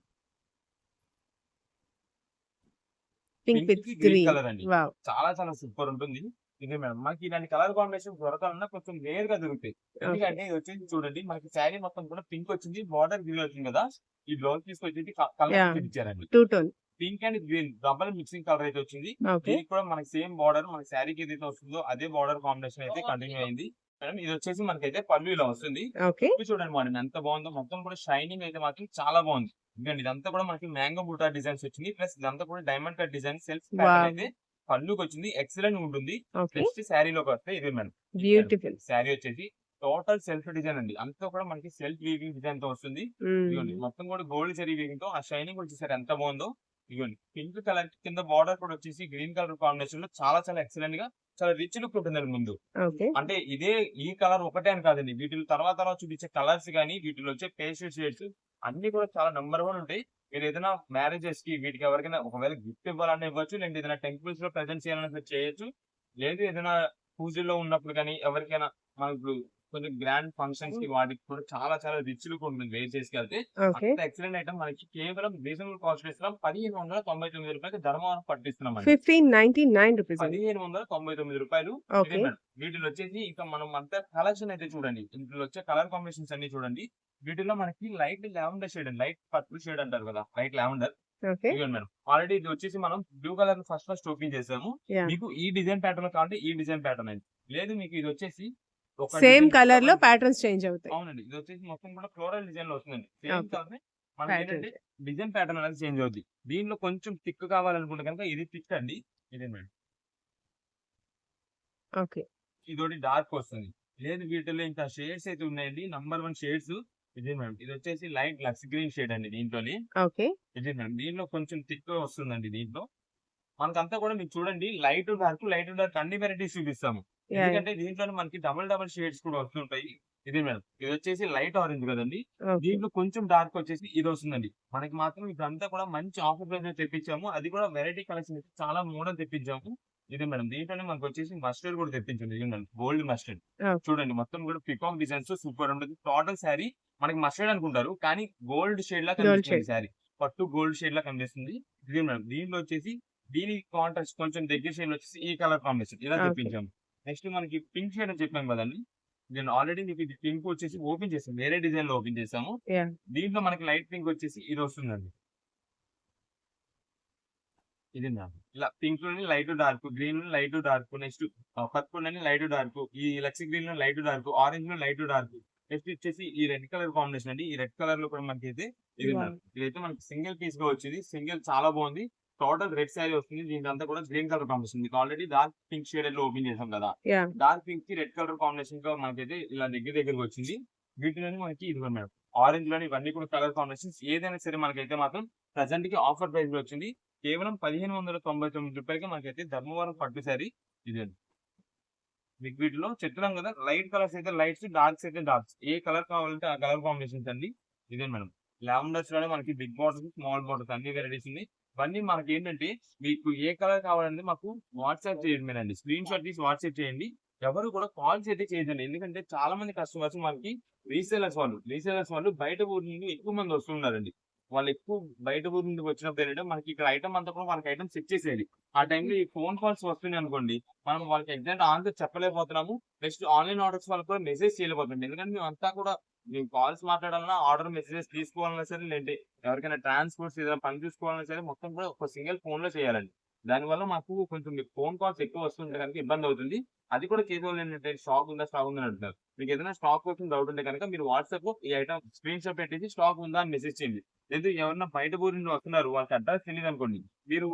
పింక్ పింక్ విత్ కి గ్రీన్ గ్రీన్. కలర్ అండి. వావ్! చాలా చాలా సూపర్ ఉంటుంది. ఇదే మేడం. మనకి ఇలాంటి కలర్ కాంబినేషన్ దొరకాలన్నా కొంచెం రేర్ గా దొరుకుతాయి. ఓకే. ఎందుకంటే ఇది వచ్చేసి చూడండి మనకి శారీ మొత్తం కూడా పింక్ వచ్చింది. బార్డర్ గ్రీన్ వచ్చింది కదా! ఈ బ్లౌజ్ తీసుకొచ్చేసి కలర్ యాహ్! ఇచ్చారండి. 2 tone. Pink and green double mixing colour అయితే వచ్చింది. ఓకే. దీనికి కూడా మనకి సేమ్ బార్డర్ మన శారీకి ఏదైతే వస్తుందో అదే బార్డర్ కాంబినేషన్ అయితే కంటిన్యూ అయింది. మేడం ఇది వచ్చేసి మనకైతే పళ్ళు ఇలా వస్తుంది. ఓకే. ఇది చూడండి మేడం ఎంత బాగుందో, మొత్తం కూడా షైనింగ్ అయితే మాత్రం చాలా బాగుంది. ఎందుకంటే ఇదంతా కూడా మనకి మ్యాంగో బూటా డిజైన్స్ వచ్చింది. ప్లస్ ఇదంతా కూడా diamond cut design self pattern wow! అయితే పళ్ళుకి వచ్చింది. ఎక్సలెంట్ ఉంటుంది. ఓకే. నెక్స్ట్ శారీలోకి వస్తే ఇదే మేడం. బ్యూటిఫుల్. శారీ వచ్చేసి టోటల్ సెల్ఫ్ డిజైన్ అండి. అంతా కూడా మనకి సెల్ఫ్ వీవింగ్ డిజైన్ తో వస్తుంది. ఇదిగోండి హ్మ్. మొత్తం కూడా గోల్డ్ జరీ వీవింగ్ తో ఆ షైనింగ్ కూడా చూసారు ఎంత బాగుందో. ఇదిగోండి పింక్ కలర్ కింద బార్డర్ కూడా వచ్చేసి గ్రీన్ కలర్ కాంబినేషన్ లో చాలా చాలా ఎక్సలెంట్ గా చాలా రిచ్ లుక్ ఉంటుందండి ముందు. ఓకే. అంటే ఈ కలర్ ఒకటే అని కాదండి. వీటిలో తర్వాత చూపించే కలర్స్ గానీ, వీటిలో వచ్చే పేస్టల్ షేడ్స్ అన్ని కూడా చాలా నంబర్ 1 ఉంటాయి. మీరు ఏదైనా మ్యారేజెస్ కి వీటికి ఎవరికైనా ఒకవేళ గిఫ్ట్ ఇవ్వాలన్నా ఇవ్వచ్చు. లేదంటే ఏదైనా టెంపుల్స్ లో ప్రెజెంట్ చేయాలన్నా చేయొచ్చు. లేదు ఏదైనా పూజల్లో ఉన్నప్పుడు గానీ ఎవరికైనా మనం ఇప్పుడు కొంచెం గ్రాండ్ ఫంక్షన్స్ కి వాటికి కూడా చాలా చాలా రిచ్ లుక్ ఉంటుంది వేర్ చేసుకెళ్తే. ఓకే. అంత ఎక్సలెంట్ ఐటమ్ మనకి కేవలం రీజనబుల్ కాస్ట్ ఇస్తున్నాం. ₹1599 ధర్మవరం పట్టిస్తున్నామండి. 1599 రూపీస్ అండి. ₹1599. ఇదే ఓకే. మేడం. వీటిలో వచ్చేసి ఇంకా మనం అంతా కలెక్షన్ అయితే చూడండి. ఇందులో వచ్చే కలర్ కాంబినేషన్స్ అన్ని చూడండి. వీటిలో మనకి లైట్ లావెండర్ షేడ్ అండి. లైట్ పర్పుల్ షేడ్ అంటారు కదా! Light lavender. ఓకే. ఇదిగోండి మేడం. ఆల్రెడీ ఇది వచ్చేసి మనం బ్లూ కలర్ ఫస్ట్ ఓపెన్ చేసాము. యాహ్! మీకు ఈ డిజైన్ ప్యాటర్న్ కావాలంటే ఈ డిజైన్ ప్యాటర్న్ అండి. లేదు మీకు ఇది వచ్చేసి ఒక సేమ్ డిజైన్ కలర్ లో ప్యాటర్న్స్ చేంజ్ అవుతాయి. అవునండి. ఇది వచ్చేసి మొత్తం కూడా ఫ్లోరల్ డిజైన్ లో వస్తుందండి. Same okay. కలర్ మనకి ప్యాటర్న్. ఏంటంటే డిజైన్ ప్యాటర్న్ అనేది చేంజ్ అవుద్ది. దీనిలో కొంచెం థిక్ కావాలనుకుంటే కనుక ఇది థిక్ అండి. ఇదే మేడం. ఓకే. ఇదోటి డార్క్ వస్తుంది. లేదు వీటిలో ఇంకా షేడ్స్ అయితే ఉన్నాయండి. నంబర్ 1 షేడ్స్ ఇదే మేడం. ఇది వచ్చేసి లైట్ లక్స్ గ్రీన్ షేడ్ అండి దీంట్లోని. ఓకే. ఇదే మేడం. దీనిలో కొంచెం థిక్ వస్తుందండి దీంట్లో. మనకంతా కూడా మీరు చూడండి లైట్ డార్క్ అన్ని వెరైటీస్ చూపిస్తాము. యాహ్! ఎందుకంటే దీంట్లోనే మనకి డబుల్ షేడ్స్ కూడా వస్తుంటాయి. ఇదే మేడం. ఇది వచ్చేసి లైట్ ఆరెంజ్ కదండీ! ఓకే. దీంట్లో కొంచెం డార్క్ వచ్చేసి ఇది వస్తుందండి. మనకి మాత్రం ఇప్పుడంతా కూడా మంచి ఆఫర్ ప్రైస్‌లో తెప్పించాము. అది కూడా వెరైటీ కలెక్షన్ చాలా మోడల్ తెప్పించాము. ఇదే మేడం. దీంట్లోనే మనకొచ్చేసి మస్టర్డ్ కూడా తెప్పించాం. ఇదిగోండి గోల్డ్ మస్టర్డ్. ఓకే. చూడండి మొత్తం కూడా పీకాక్ డిజైన్స్ సూపర్ ఉంటుంది. టోటల్ శారీ మనకి మస్టర్డ్ అనుకుంటారు. కానీ గోల్డ్ షేడ్ లా గోల్డ్ కనిపిస్తుంది షేడ్. శారీ. పట్టు గోల్డ్ షేడ్ లా కనిపిస్తుంది. ఇదే మేడం. దీనిలో వచ్చేసి దీనికి కాంట్రాస్ట్ కొంచెం దగ్గర షేడ్ వచ్చేసి ఈ కలర్ కాంబినేషన్ ఇలా ఓకే. తెప్పించాము. నెక్స్ట్ మనకి పింక్ షేడ్ అని చెప్పాం కదండీ! నేను ఆల్రెడీ మీకు ఇది పింక్ వచ్చేసి ఓపెన్ చేసాం. వేరే డిజైన్ లో ఓపెన్ చేసాము. యాహ్! దీంట్లో మనకి లైట్ పింక్ వచ్చేసి ఇది వస్తుందండి. ఇది మ్యామ్. ఇలా పింక్ లోని లైట్ డార్క్, గ్రీన్ లో లైట్ డార్క్, నెక్స్ట్ పర్పుల్ లోని లైట్ డార్క్, ఈ లక్స్ గ్రీన్ లో లైట్ డార్క్, ఆరెంజ్ లో లైట్ డార్క్, నెక్స్ట్ వచ్చేసి ఈ రెడ్ కలర్ కాంబినేషన్ అండి. ఈ రెడ్ కలర్ లో కూడా మనకి అయితే ఇది వావ్! మ్యామ్. ఇదైతే మనకి సింగిల్ పీస్ గా వచ్చింది. సింగిల్ చాలా బాగుంది. టోటల్ రెడ్ శారీ వస్తుంది. దీనికంతా కూడా గ్రీన్ కలర్ కాంబినేషన్. మీకు ఆల్రెడీ డార్క్ పింక్ షేడ్ లో ఓపెన్ చేసాం కదా! యాహ్! డార్క్ పింక్ కి రెడ్ కలర్ కాంబినేషన్ గా మనకైతే ఇలా దగ్గరగా వచ్చింది. వీటిలోని మనకి ఇదిగో మేడం. ఆరెంజ్ లోని ఇవన్నీ కూడా కలర్ కాంబినేషన్స్ ఏదైనా సరే మనకైతే మాత్రం ప్రెజెంట్ కి ఆఫర్ ప్రైస్ లో వచ్చింది. కేవలం ₹1599 మనకైతే ధర్మవరం పట్టు శారీ ఇదండి. మీకు వీటిలో చెప్తున్నాం కదా! లైట్ కలర్స్ అయితే లైట్స్, డార్క్స్ అయితే డార్క్స్. ఏ కలర్ కావాలంటే ఆ కలర్ కాంబినేషన్స్ అండి. ఇదే మేడం. లావెండర్స్ లోనే మనకి బిగ్ బార్డర్స్, స్మాల్ బార్డర్స్ అన్ని వెరైటీస్ ఉన్నాయి. ఇవన్నీ మనకేంటంటే మీకు ఏ కలర్ కావాలంటే మాకు వాట్సాప్ చేయడమేనండి. స్క్రీన్ షాట్ తీసి వాట్సాప్ చేయండి. ఎవరు కూడా కాల్స్ అయితే చేయదండి. ఎందుకంటే చాలా మంది కస్టమర్స్ మనకి రీసేలర్స్ వాళ్ళు బయట ఊరు నుండి ఎక్కువ మంది వస్తున్నారండి. వాళ్ళు ఎక్కువ బయట ఊరు నుండి వచ్చినప్పుడు ఏంటంటే మనకి ఇక్కడ ఐటమ్ అంతా కూడా వాళ్ళకి ఐటమ్ సెట్ చేసేది. ఆ టైంలో ఈ ఫోన్ కాల్స్ వస్తున్నాయి అనుకోండి, మనం వాళ్ళకి ఎగ్జాక్ట్ ఆన్సర్ చెప్పలేకపోతున్నాము. నెక్స్ట్ ఆన్లైన్ ఆర్డర్స్ వాళ్ళకి కూడా మెసేజ్ చేయలేకపోతుంది. ఎందుకంటే మేమంతా కూడా మేము కాల్స్ మాట్లాడాలన్నా, ఆర్డర్ మెసేజెస్ తీసుకోవాలన్నా సరే, లేదంటే ఎవరికైనా ట్రాన్స్‌పోర్ట్స్ ఏదైనా పని చూసుకోవాలన్నా సరే మొత్తం కూడా ఒక సింగిల్ ఫోన్‌లో చేయాలండి. దానివల్ల మాకు కొంచెం మీకు ఫోన్ కాల్స్ ఎక్కువ వస్తుంటే గనుక ఇబ్బందవుతుంది. అది కూడా కేవలం ఏంటంటే స్టాక్ ఉందా? స్టాక్ ఉందా? అని అంటున్నారు. మీకేదైనా స్టాక్ కోసం డౌట్ ఉంటే గనుక మీరు వాట్సాప్‌లో ఈ ఐటెమ్ స్క్రీన్ షాట్ పెట్టేసి స్టాక్ ఉందా? అని మెసేజ్ చేయండి. లేదు ఎవరన్నా బయట ఊరు నుండి వస్తున్నారు, వాళ్ళకి అడ్రస్ తెలీదనుకోండి, మీరు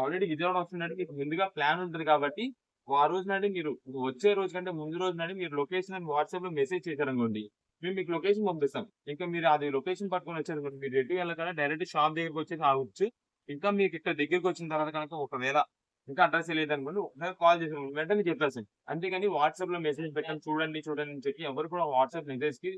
ఆల్రెడీ విజయవాడ వస్తున్నట్టు మీకు ముందుగా ప్లాన్ ఉంటది కాబట్టి, ఆ రోజు నాడే మీరు వచ్చే రోజు కంటే ముందు రోజు నాడే మీరు లొకేషన్ అని వాట్సాప్‌లో మెసేజ్ చేశారనుకోండి, మేము మీకు లొకేషన్ పంపిస్తాం. ఇంకా మీరు అది లొకేషన్ పట్టుకొని వచ్చారనుకోండి, మీరు ఎటు వెళ్ళకుండా డైరెక్ట్ షాప్ దగ్గరికి వచ్చేసి ఆగొచ్చు. ఇంకా మీకు ఇక్కడ దగ్గరికి వచ్చిన తర్వాత కనుక ఒకవేళ ఇంకా అడ్రస్ తెలియదనుకోండి, ఒకసారి కాల్ చేసి వెంటనే చెప్పేస్తాం. అంతేగాని వాట్సాప్‌లో మెసేజ్ పెట్టండి, చూడండి, చూడండి అని చెప్పి ఎవరు కూడా వాట్సాప్ మెసేజ్‌కి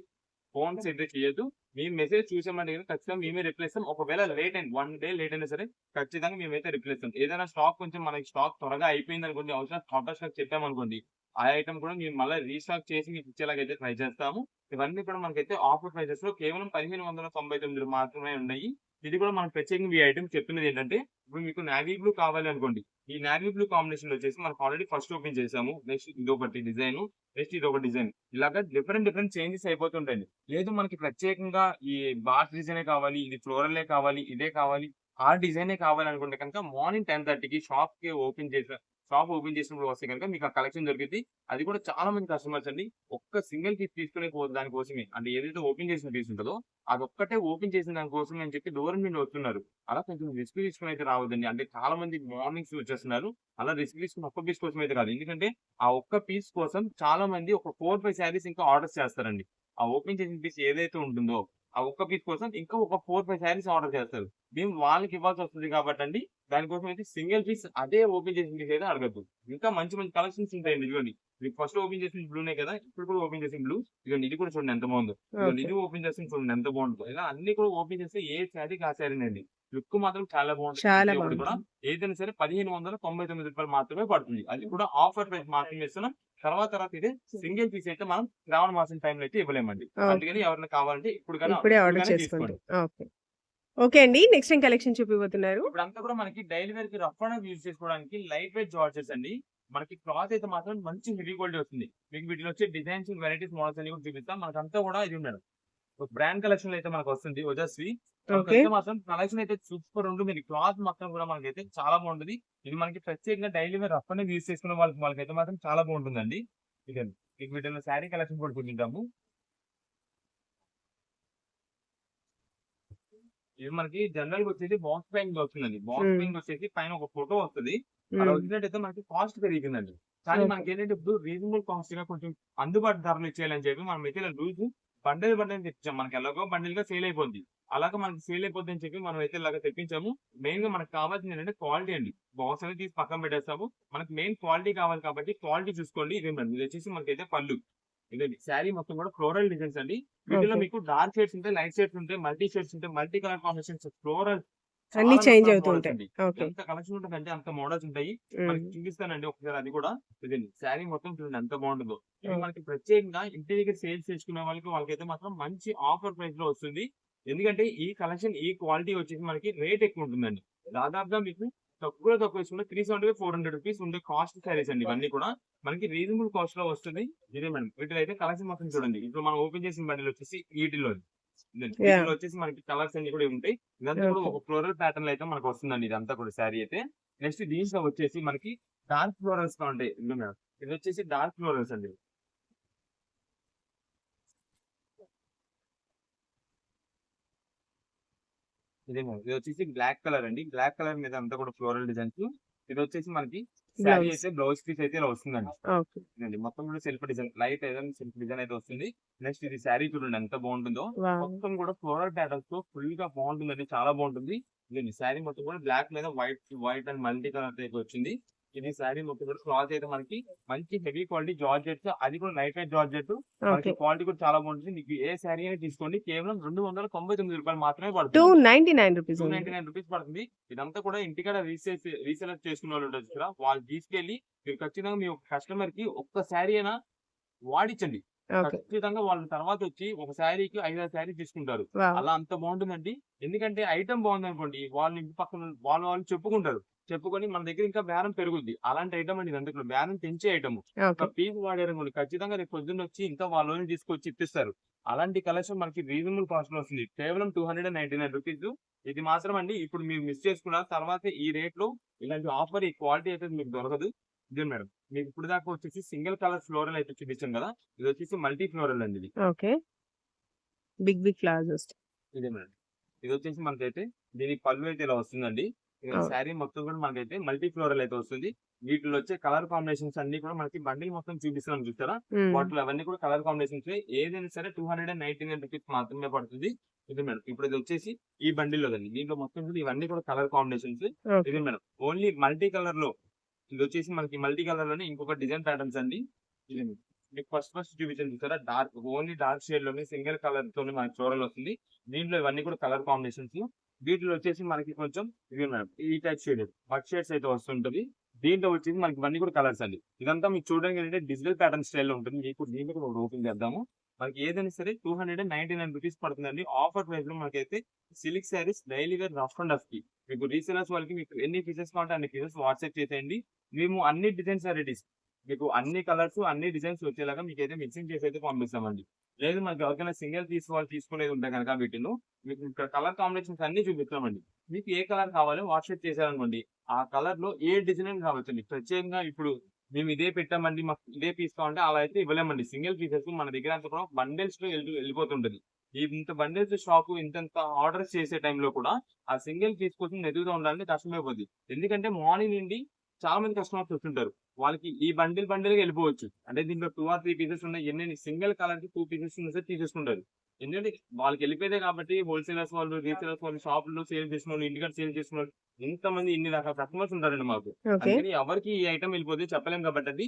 ఫోన్స్ అయితే చేయొద్దు. మీ మెసేజ్ చూసామంటే గనుక ఖచ్చితంగా మేమే రిప్లై ఇస్తాం. ఒకవేళ లేట్ అయింది, 1 డే లేట్ అయినా సరే ఖచ్చితంగా మేమైతే రిప్లై ఇస్తాం. ఏదైనా స్టాక్ కొంచెం మనకి స్టాక్ త్వరగా అయిపోయిందనుకోండి, అవసరం ఔట్ ఆఫ్ స్టాక్ చెప్పామనుకోండి, ఆ ఐటెమ్ కూడా మేము మళ్ళా రీస్టాక్ చేసి మీకు ఇచ్చేలాగైతే ట్రై చేస్తాము. ఇవన్నీ కూడా మనకైతే ఆఫర్ ప్రైసెస్‌లో కేవలం 1599 మాత్రమే ఉన్నాయి. ఇది కూడా మనకు ప్రత్యేకంగా ఈ ఐటెమ్ చెప్తున్నది ఏంటంటే, ఇప్పుడు మీకు నేవీ బ్లూ కావాలి అనుకోండి, ఈ నేవీ బ్లూ కాంబినేషన్‌లో వచ్చేసి మనకు ఆల్రెడీ ఫస్ట్ ఓపెన్ చేసాము. నెక్స్ట్ ఇదొకటి డిజైను, నెక్స్ట్ ఇదొక డిజైన్. ఇలాగా డిఫరెంట్ చేంజెస్ అయిపోతుంటాయండి. లేదు మనకి ప్రత్యేకంగా ఈ బార్స్ డిజైనే కావాలి, ఇది ఫ్లోరలే కావాలి, ఇదే కావాలి, ఆ డిజైనే కావాలి అనుకుంటే కనుక మార్నింగ్ 10:30కి షాప్ ఓపెన్ చేసినప్పుడు వస్తే కనుక మీకు ఆ కలెక్షన్ దొరికిద్ది. అది కూడా చాలా మంది కస్టమర్స్ అండి ఒక్క సింగిల్ పీస్ తీసుకునే దానికోసమే, అంటే ఏదైతే ఓపెన్ చేసిన పీస్ ఉంటదో అదొక్కటే ఓపెన్ చేసిన దానికోసమే అని చెప్పి దూరం నుండి వస్తున్నారు. అలా కొంచెం రిస్క్ తీసుకొని అయితే రావద్దండి. అంటే చాలా మంది మార్నింగ్స్ వచ్చేస్తున్నారు. అలా రిస్క్ తీసుకొని ఒక్క పీస్ కోసం అయితే కాదు. ఎందుకంటే ఆ ఒక్క పీస్ కోసం చాలా మంది ఒక 4, 5 శారీస్ ఇంకా ఆర్డర్స్ చేస్తారండి. ఆ ఓపెన్ చేసిన పీస్ ఏదైతే ఉంటుందో, ఆ ఒక్క పీస్ కోసం ఇంకా ఒక 4, 5 శారీస్ ఆర్డర్ చేస్తారు. మేము వాళ్ళకి ఇవ్వాల్సి వస్తది కాబట్టండి, దానికోసం అయితే సింగిల్ పీస్ అదే ఓపెన్ చేసిన పీస్ అయితే అడగొద్దు. ఇంకా మంచి కలెక్షన్స్ ఉంటాయండి. ఇదిగోండి. మీకు ఫస్ట్ ఓపెన్ చేసిన బ్లూనే కదా! ఇప్పుడు కూడా ఓపెన్ చేసిన బ్లూ. ఇదిగోండి ఇది కూడా చూడండి ఎంత బాగుందో. ఇదిగోండి ఓకే. ఇది ఓపెన్ చేస్తే చూడండి ఎంత బాగుంటదో. ఇలా అన్ని కూడా ఓపెన్ చేస్తే ఏ శారీకి ఆ శారీనండి. లుక్ మాత్రం చాలా బాగుంటది. చాలా ప్రతి ఒక్కటి కూడా బాగుంటుంది. ఏదైనా సరే రూ. 1599 మాత్రమే పడుతుంది. అది కూడా ఆఫర్ ప్రైస్ మాత్రమే ఇస్తున్నాం. తర్వాత ఇదే సింగిల్ పీస్ అయితే మనం శ్రావణ మాసం టైంలో అయితే ఇవ్వలేమండి. ఓకే. అందుకని ఎవరైనా కావాలంటే ఇప్పుడే ఆర్డర్ ఇప్పుడుగానే చేసుకుంటే. తీసుకోండి. ఓకే. ఓకే అండి. నెక్స్ట్ ఏం కలెక్షన్ చూపిబోతున్నారు? ఇప్పుడంతా కూడా మనకి డైలీ వేర్‌కి రఫ్ అండ్ యూజ్ చేసుకోవడానికి లైట్ వెయిట్ జార్జెట్స్ అండి. మనకి క్లాత్ అయితే మాత్రం మంచి హెవీ క్వాలిటీ వస్తుంది. మీకు వీటిలో వచ్చే డిజైన్స్, వెరైటీస్, మోడల్స్ అన్ని కూడా చూపిస్తాం. మనకంతా కూడా ఇది మేడం. ఒక బ్రాండ్ కలెక్షన్‌లో అయితే మనకొస్తుంది ఓజస్వి. ఓకే. మనకైతే మాత్రం కలెక్షన్ అయితే సూపర్ ఉంటుంది. క్లాత్ మొత్తం కూడా మనకైతే చాలా బాగుంటది. ఇది మనకి ప్రత్యేకంగా daily wear rough and use చేసుకునే వాళ్ళకైతే మాత్రం చాలా బాగుంటుందండి. ఇదండి. మీకు వీటిలో శారీ కలెక్షన్ కూడా చూపిద్దాము. ఇది మనకి జనరల్‌గా వచ్చేసి బాక్స్ ప్యాకింగ్ వస్తుందండి. బాక్స్ హ్మ్. ప్యాకింగ్ వచ్చేసి పైన ఒక ఫోటో వస్తది. అలా హ్మ్. వచ్చినట్టయితే మనకి కాస్ట్ పెరిగిపోయిందండి. కానీ ఓకే. మనకేంటంటే ఇప్పుడు రీజనబుల్ కాస్ట్‌గా కొంచెం అందుబాటు ధరలు ఇచ్చేయాలని చెప్పి మనమైతే ఇలా లూజ్ బండిల్ తెప్పించాం. మనకి ఎలాగో బండిల్‌గా సేల్ అయిపోద్ది. అలాగా మనకి సేల్ అయిపోద్ది అని చెప్పి మనమైతే ఇలాగ తెప్పించాము. మెయిన్‌గా మనకు కావాల్సింది ఏంటంటే క్వాలిటీ అండి. బాక్స్ అనేది తీసి పక్కన పెట్టేస్తాము. మనకి మెయిన్ క్వాలిటీ కావాలి కాబట్టి క్వాలిటీ చూసుకోండి. ఇదేనండి. ఇదొచ్చేసి మనకైతే పళ్ళు. ఇదండి. శారీ మొత్తం కూడా ఫ్లోరల్ డిజైన్స్ అండి. వీటిలో ఓకే. మీకు డార్క్ షేడ్స్ ఉంటాయి, లైట్ షేడ్స్ ఉంటాయి, మల్టీ షేడ్స్ ఉంటాయి, మల్టీ కలర్ కాంబినేషన్స్, ఫ్లోరల్ అన్నీ చాలా చేంజ్ రకాల అవుతూ మోడల్స్ ఉంటాయి. అండి. ఓకే. ఎంత కలెక్షన్ ఉంటదంటే అంత మోడల్స్ ఉంటాయి. హ్మ్. మనకి చూపిస్తానండి ఒకసారి అది కూడా. ఇదండి. శారీ మొత్తం చూడండి ఎంత బాగుంటుందో. ఇది ఓకే. మనకి ప్రత్యేకంగా ఇంటి దగ్గర సేల్స్ చేసుకునే వాళ్ళకైతే మాత్రం మంచి ఆఫర్ ప్రైస్ లో వస్తుంది. ఎందుకంటే ఈ కలెక్షన్, ఈ క్వాలిటీ వచ్చేసి మనకి రేట్ ఎక్కువ ఉంటుందండి. దాదాపుగా మీకు తక్కువ తీసుకుంటే 375, 400 రూపీస్ ఉండే కాస్ట్ శారీస్ అండి ఇవన్నీ కూడా. మనకి రీజనబుల్ కాస్ట్ లో వస్తుంది. ఇదే మేడం. వీటిలో అయితే కలెక్షన్ మొత్తం చూడండి. ఇప్పుడు మనం ఓపెన్ చేసిన బండిల్ వచ్చేసి వీటిలో ఇదండి. యాహ్! వీటిలో వచ్చేసి మనకి కలర్స్ అన్ని కూడా ఉంటాయి. ఇదంతా కూడా ఓకే. ఒక ఫ్లోరల్ ప్యాటర్న్ లో అయితే మనకు వస్తుందండి ఇదంతా కూడా శారీ అయితే. నెక్స్ట్ దీంట్లో వచ్చేసి మనకి డార్క్ ఫ్లోరల్స్ గా ఉంటాయి. ఇదిగో మేడం. ఇది వచ్చేసి డార్క్ ఫ్లోరల్స్ అండి. ఇదే మేడం. ఇది వచ్చేసి బ్లాక్ కలర్ అండి. బ్లాక్ కలర్ మీద అంతా కూడా ఫ్లోరల్ డిజైన్స్. ఇది వచ్చేసి మనకి శారీ బ్లౌజ్. అయితే బ్లౌజ్ పీస్ అయితే ఇలా వస్తుందండి. ఓకే. ఇదండి. మొత్తం కూడా సెల్ఫ్ డిజైన్. లైట్ ఏదైనా సెల్ఫ్ డిజైన్ అయితే వస్తుంది. నెక్స్ట్ ఇది శారీ చూడండి ఎంత బాగుంటుందో. వావ్! మొత్తం కూడా ఫ్లోరల్ ప్యాటర్న్స్ తో ఫుల్ గా బాగుంటుందండి. చాలా బాగుంటుంది. ఇదండి. శారీ మొత్తం కూడా బ్లాక్ మీద వైట్ అండ్ మల్టీ కలర్ అయితే వచ్చింది. ఇది శారీ మొత్తం కూడా క్లాత్ అయితే మనకి మంచి హెవీ క్వాలిటీ జార్జెట్. అది కూడా లైట్ వెయిట్ జార్జెట్. మనకి ఓకే. క్వాలిటీ కూడా చాలా బాగుంటుంది. మీకు ఏ శారీ అయినా తీసుకోండి. కేవలం రూ. 299 మాత్రమే రూ. పడుతుందండి. 299 ఓన్లీ. 299 రూపీస్ పడుతుంది. ఇదంతా కూడా ఇంటికాడ రీసేలర్ చేసుకునే వాళ్ళు ఉంటారు చూసారా? వాళ్ళు తీసుకెళ్ళి మీరు ఖచ్చితంగా మీ కస్టమర్ కి ఒక్క శారీ అయినా వాడిచ్చండి. ఓకే. ఖచ్చితంగా వాళ్ళు తర్వాత వచ్చి ఒక శారీకి 5-6 శారీ తీసుకుంటారు. వావ్! అలా అంత బాగుంటుందండి. ఎందుకంటే ఐటెమ్ బాగుందనుకోండి, వాళ్ళ ఇంటి పక్కన వాళ్ళు చెప్పుకుంటారు. చెప్పుకొని మన దగ్గర ఇంకా బేరం పెరుగుద్ది. అలాంటి ఐటమ్ అండి ఇదంతా కూడా. బేరం పెంచే ఐటమ్. ఓకే. ఒక పీస్ వాడారనుకోండి, ఖచ్చితంగా రేపు పొద్దున్నొచ్చి ఇంకా వాళ్ళోళ్ళని తీసుకొచ్చి ఇప్పిస్తారు. అలాంటి కలెక్షన్ మనకి రీజనబుల్ కాస్ట్‌లో వస్తుంది. కేవలం రూ. 299. ఇది మాత్రం అండి ఇప్పుడు మీరు మిస్ చేసుకున్న తర్వాత ఈ రేట్‌లో ఇలాంటి ఆఫర్, ఈ క్వాలిటీ అయితే మీకు దొరకదు. ఇదే మేడం. మీకు ఇప్పుడు దాకా వచ్చేసి సింగిల్ కలర్ ఫ్లోరల్ అయితే చూపించాను కదా! ఇదొచ్చేసి మల్టీ ఫ్లోరల్ అండి ఇది. ఓకే. బిగ్ ఫ్లవర్స్ వస్తాయి. ఇదే మేడం. ఇదొచ్చేసి మనకైతే దీనికి పళ్ళు అయితే ఇలా వస్తుందండి. అవును. శారీ మొత్తం కూడా మనకైతే మల్టీ ఫ్లోరల్ అయితే వస్తుంది. వీటిలో వచ్చే కలర్ కాంబినేషన్స్ అన్ని కూడా మనకి బండిల్ మొత్తం చూపిస్తున్నాను చూసారా? హ్మ్. వాటిలో అవన్నీ కూడా కలర్ కాంబినేషన్స్ ఏదైనా సరే రూ. 299 మాత్రమే పడుతుంది. ఇది మేడం. ఇప్పుడు ఇది వచ్చేసి ఈ బండిల్‌లోదండి. దీంట్లో మొత్తం కూడా ఇవన్నీ కూడా కలర్ కాంబినేషన్స్. ఓకే. ఇది మేడం. ఓన్లీ మల్టీ కలర్‌లో ఇదొచ్చేసి మనకి మల్టీ కలర్‌లోనే ఇంకొక డిజైన్ ప్యాటర్న్స్ అండి. ఇది మీకు ఫస్ట్ చూపించాను చూసారా? ఓన్లీ డార్క్ షేడ్‌లోనే సింగిల్ కలర్‌తోనే మనకి ఫ్లోరల్ వస్తుంది. దీంట్లో ఇవన్నీ కూడా కలర్ కాంబినేషన్స్. వీటిలో వచ్చేసి మనకి కొంచెం ఇది మేడం ఈ టైప్ షేడ్ మడ్ షేడ్స్ అయితే వస్తుంటది. దీంట్లో వచ్చేసి మనకి ఇవన్నీ కూడా కలర్స్ అండి. ఇదంతా మీకు చూడడానికి ఏంటంటే డిజిటల్ ప్యాటర్న్ స్టైల్‌లో ఉంటుంది. మీకు దీంట్లో కూడా ఒకటి ఓపెన్ చేద్దాము. మనకి ఏదైనా సరే రూ. 299 పడుతుందండి. ఆఫర్ ప్రైస్‌లో మనకైతే silk saris daily wear rough and టఫ్‌కి మీకు రీసేలర్స్ వాళ్ళకి మీకు ఎన్ని పీసెస్ కావాలంటే అన్ని పీసెస్ వాట్సాప్ చేసేయండి. మేము అన్ని డిజైన్స్ వెరైటీస్ మీకు అన్ని కలర్స్, అన్ని డిజైన్స్ వచ్చేలాగా మీకైతే మిక్సింగ్ చేసి అయితే పంపిస్తామండి. లేదు మనకి ఎవరికైనా సింగిల్ పీస్ వాళ్ళు తీసుకునేది ఉంటే గనక వీటిలో మీకు ఇక్కడ కలర్ కాంబినేషన్స్ అన్ని చూపిస్తామండి. మీకు ఏ కలర్ కావాలో వాట్సాప్ చేశారనుకోండి, ఆ కలర్‌లో ఏ డిజైన్ కావచ్చండి. ప్రత్యేకంగా ఇప్పుడు మేము ఇదే పెట్టామండి, మాకు ఇదే పీస్ కావాలంటే అలా అయితే ఇవ్వలేమండి. సింగిల్ పీసెస్ మన దగ్గర అంతా కూడా బండిల్స్‌లో వెళ్ళిపోతుంటది. ఇంత బండిల్స్ స్టాక్ ఇంతంత ఆర్డర్స్ చేసే టైంలో కూడా ఆ సింగిల్ పీస్ కోసం వెతుకుతూ ఉండాలంటే కష్టమైపోద్ది. ఎందుకంటే మార్నింగ్ నుండి చాలా మంది కస్టమర్స్ వస్తుంటారు. వాళ్ళకి ఈ బండిల్‌గా వెళ్ళిపోవచ్చు. అంటే దీంట్లో 2 ఆర్ 3 పీసెస్ ఉన్నాయి. ఎన్ని సింగిల్ కలర్‌కి 2 పీసెస్ ఉన్నా సరే తీసేసుకుంటారు. ఎందుకంటే వాళ్ళకి వెళ్ళిపోయేదే కాబట్టి హోల్‌సేలర్స్ వాళ్ళు, రీసేలర్స్ వాళ్ళు, షాపుల్లో సేల్ చేసినోళ్ళు, ఇంటికాడ సేల్ చేసినోళ్ళు ఇంతమంది ఇన్ని రకాల కస్టమర్స్ ఉంటారండి మాకు. ఓకే. అందుకని ఎవరికి ఈ ఐటెమ్ వెళ్ళిపోతే చెప్పలేం కాబట్టి అది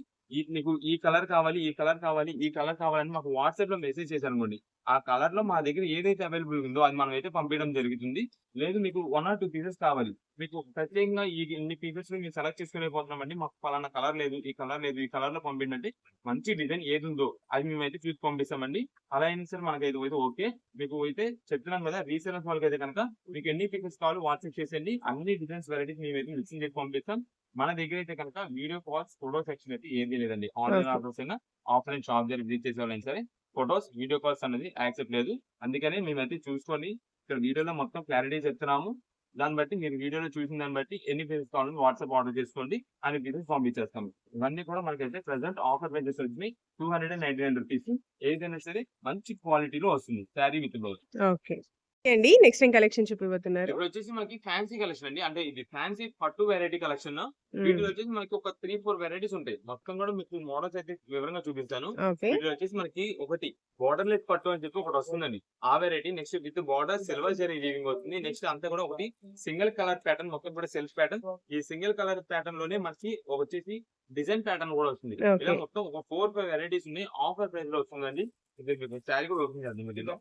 మీకు ఈ కలర్ కావాలి, ఈ కలర్ కావాలి, ఈ కలర్ కావాలని మాకు వాట్సాప్‌లో మెసేజ్ చేశారనుకోండి. ఆ కలర్‌లో మా దగ్గర ఏదైతే అవైలబుల్ ఉందో అది మనమైతే పంపియడం జరుగుతుంది. లేదు మీకు 1 ఆర్ 2 పీసెస్ కావాలి. మీకు ప్రత్యేకంగా ఇన్ని పీసెస్ మేము సెలెక్ట్ చేసుకోలేకపోతున్నామండి. మాకు పలానా కలర్ లేదు, ఈ కలర్ లేదు, ఈ కలర్‌లో పంపియండి అంటే మంచి డిజైన్ ఏదుందో అది మేమైతే చూసి పంపిస్తామండి. అలా అయినా సరే మనకైతే ఓకే. మీకు అయితే చెప్తున్నాను కదా! రీసేలర్స్ వాళ్ళకైతే గనక మీకు ఎన్ని పీసెస్ కావాలో వాట్సాప్ చేసేయండి. అన్ని డిజైన్స్ వెరైటీస్ మేమైతే మిక్సింగ్ చేసి పంపిస్తాం. మన దగ్గర అయితే కనుక వీడియో కాల్స్, ఫోటో సెక్షన్ అయితే ఏదీ లేదండి. Online okay. ఆర్డర్స్ అయినా, ఆఫ్‌లైన్ షాప్ దగ్గర విజిట్ చేసేవాళ్ళైనా సరే ఫోటోస్, వీడియో కాల్స్ అనేది యాక్సెప్ట్ లేదు. అందుకని మేమైతే చూసుకొని ఇక్కడ వీడియోలో మొత్తం క్లారిటీ చెప్తున్నాము. దాన్ని బట్టి మీరు వీడియోలో చూసిన దాన్ని బట్టి ఎన్ని పీసెస్ కావాలని వాట్సాప్ ఆర్డర్ చేసుకోండి. అన్ని పీసెస్ పంపించేస్తాము. ఇవన్నీ కూడా మనకైతే ప్రెజెంట్ ఆఫర్ ప్రైసెస్ వచ్చినాయి. రూ. 299. ఏదైనా సరే మంచి క్వాలిటీలో వస్తుంది. Sari with blouse. ఓకే. అండి. నెక్స్ట్ ఏం కలెక్షన్ చూపియబోతున్నారు? ఇప్పుడొచ్చేసి మనకి ఫ్యాన్సీ కలెక్షన్ అండి. అంటే ఇది ఫ్యాన్సీ పట్టు వెరైటీ కలెక్షన్. హ్మ్. వీటిలో వచ్చేసి మనకి ఒక 3, 4 వెరైటీస్ ఉంటాయి. మొత్తం కూడా మీకు మోడల్స్ అయితే వివరంగా చూపిస్తాను. ఓకే. వీటిలో వచ్చేసి మనకి ఒకటి బోర్డర్‌లెస్ పట్టు అని చెప్పి ఒకటి వస్తుందండి. ఆ variety next with border silver zari weaving వస్తుంది. నెక్స్ట్ అంతా కూడా ఒకటి సింగిల్ కలర్ ప్యాటర్న్ మొత్తం కూడా సెల్ఫ్ ప్యాటర్న్. ఈ సింగిల్ కలర్ ప్యాటర్న్ లోనే మనకి వచ్చేసి డిజైన్ ప్యాటర్న్ కూడా వస్తుంది. ఇలా ఓకే. మొత్తం ఒక 4, 5 వెరైటీస్ ఉన్నాయి. ఆఫర్ ప్రైస్ లో వస్తుందండి. ఇది మీకు శారీ కూడా ఓపెన్ చేద్దాం మధ్యలో.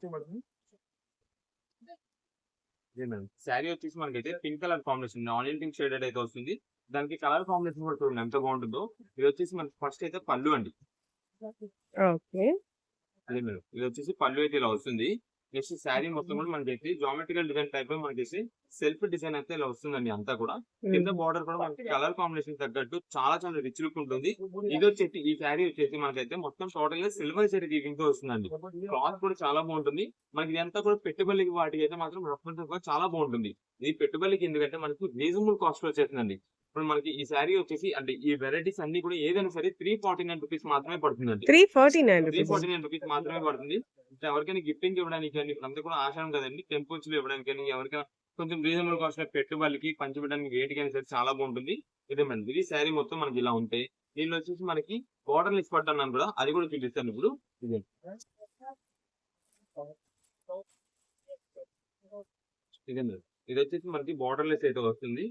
శారీ వచ్చేసి మనకైతే pink colour combination onion pink shaded అయితే వస్తుంది. దానికి కలర్ కాంబినేషన్ కూడా చూడండి ఎంత బాగుంటుందో. ఇది వచ్చేసి మనకి ఫస్ట్ అయితే పళ్ళు అండి. ఓకే. అదే మేడం. ఇది వచ్చేసి పళ్ళు అయితే ఇలా వస్తుంది. నెక్స్ట్ శారీ మొత్తం కూడా మనకైతే జామెట్రికల్ డిజైన్ టైప్ లో మనకి సెల్ఫ్ డిజైన్ అయితే ఇలా వస్తుందండి అంతా కూడా. కింద హ్మ్. బార్డర్ కూడా మనకి కలర్ కాంబినేషన్ తగ్గట్టు చాలా చాలా రిచ్ లుక్ ఉంటుంది. ఇది వచ్చేసి ఈ శారీ వచ్చేసి మనకైతే మొత్తం టోటల్ గా సిల్వర్ జరీ వీవింగ్ తో వస్తుందండి. క్లాత్ కూడా చాలా బాగుంటుంది. మనకి ఇదంతా కూడా పెట్టుబడికి వాటికి అయితే మాత్రం రఫ్ అండ్ టఫ్ గా చాలా బాగుంటుంది. ఇది పెట్టుబడికి ఎందుకంటే మనకి రీజనబుల్ కాస్ట్ లో వచ్చేస్తుందండి. ఇప్పుడు మనకి ఈ శారీ వచ్చేసి అంటే ఈ వెరైటీస్ అన్ని కూడా ఏదైనా సరే రూ. 349 మాత్రమే పడుతుందండి. రూ. 349 349 మాత్రమే పడుతుంది. అంటే ఎవరికైనా గిఫ్టింగ్ ఇవ్వడానికి కానీ అంతా కూడా ఆషాఢం కదండి. టెంపుల్స్ లో ఇవ్వడానికి కానీ ఎవరికైనా కొంచెం రీజనబుల్ కాస్ట్ లో పెట్టుబడికి పంచిపెట్టడానికి వేటికైనా సరే చాలా బాగుంటుంది. ఇదే మేడం. ఇది శారీ మొత్తం మనకి ఇలా ఉంటాయి. దీనిలో వచ్చేసి మనకి బోర్డర్ లెస్ పట్టు అన్నాను కూడా అది కూడా చూపిస్తాను ఇప్పుడు. ఇదే ఇదే మేడం. ఇది వచ్చేసి మనకి బోర్డర్ లెస్ అయితే వస్తుంది.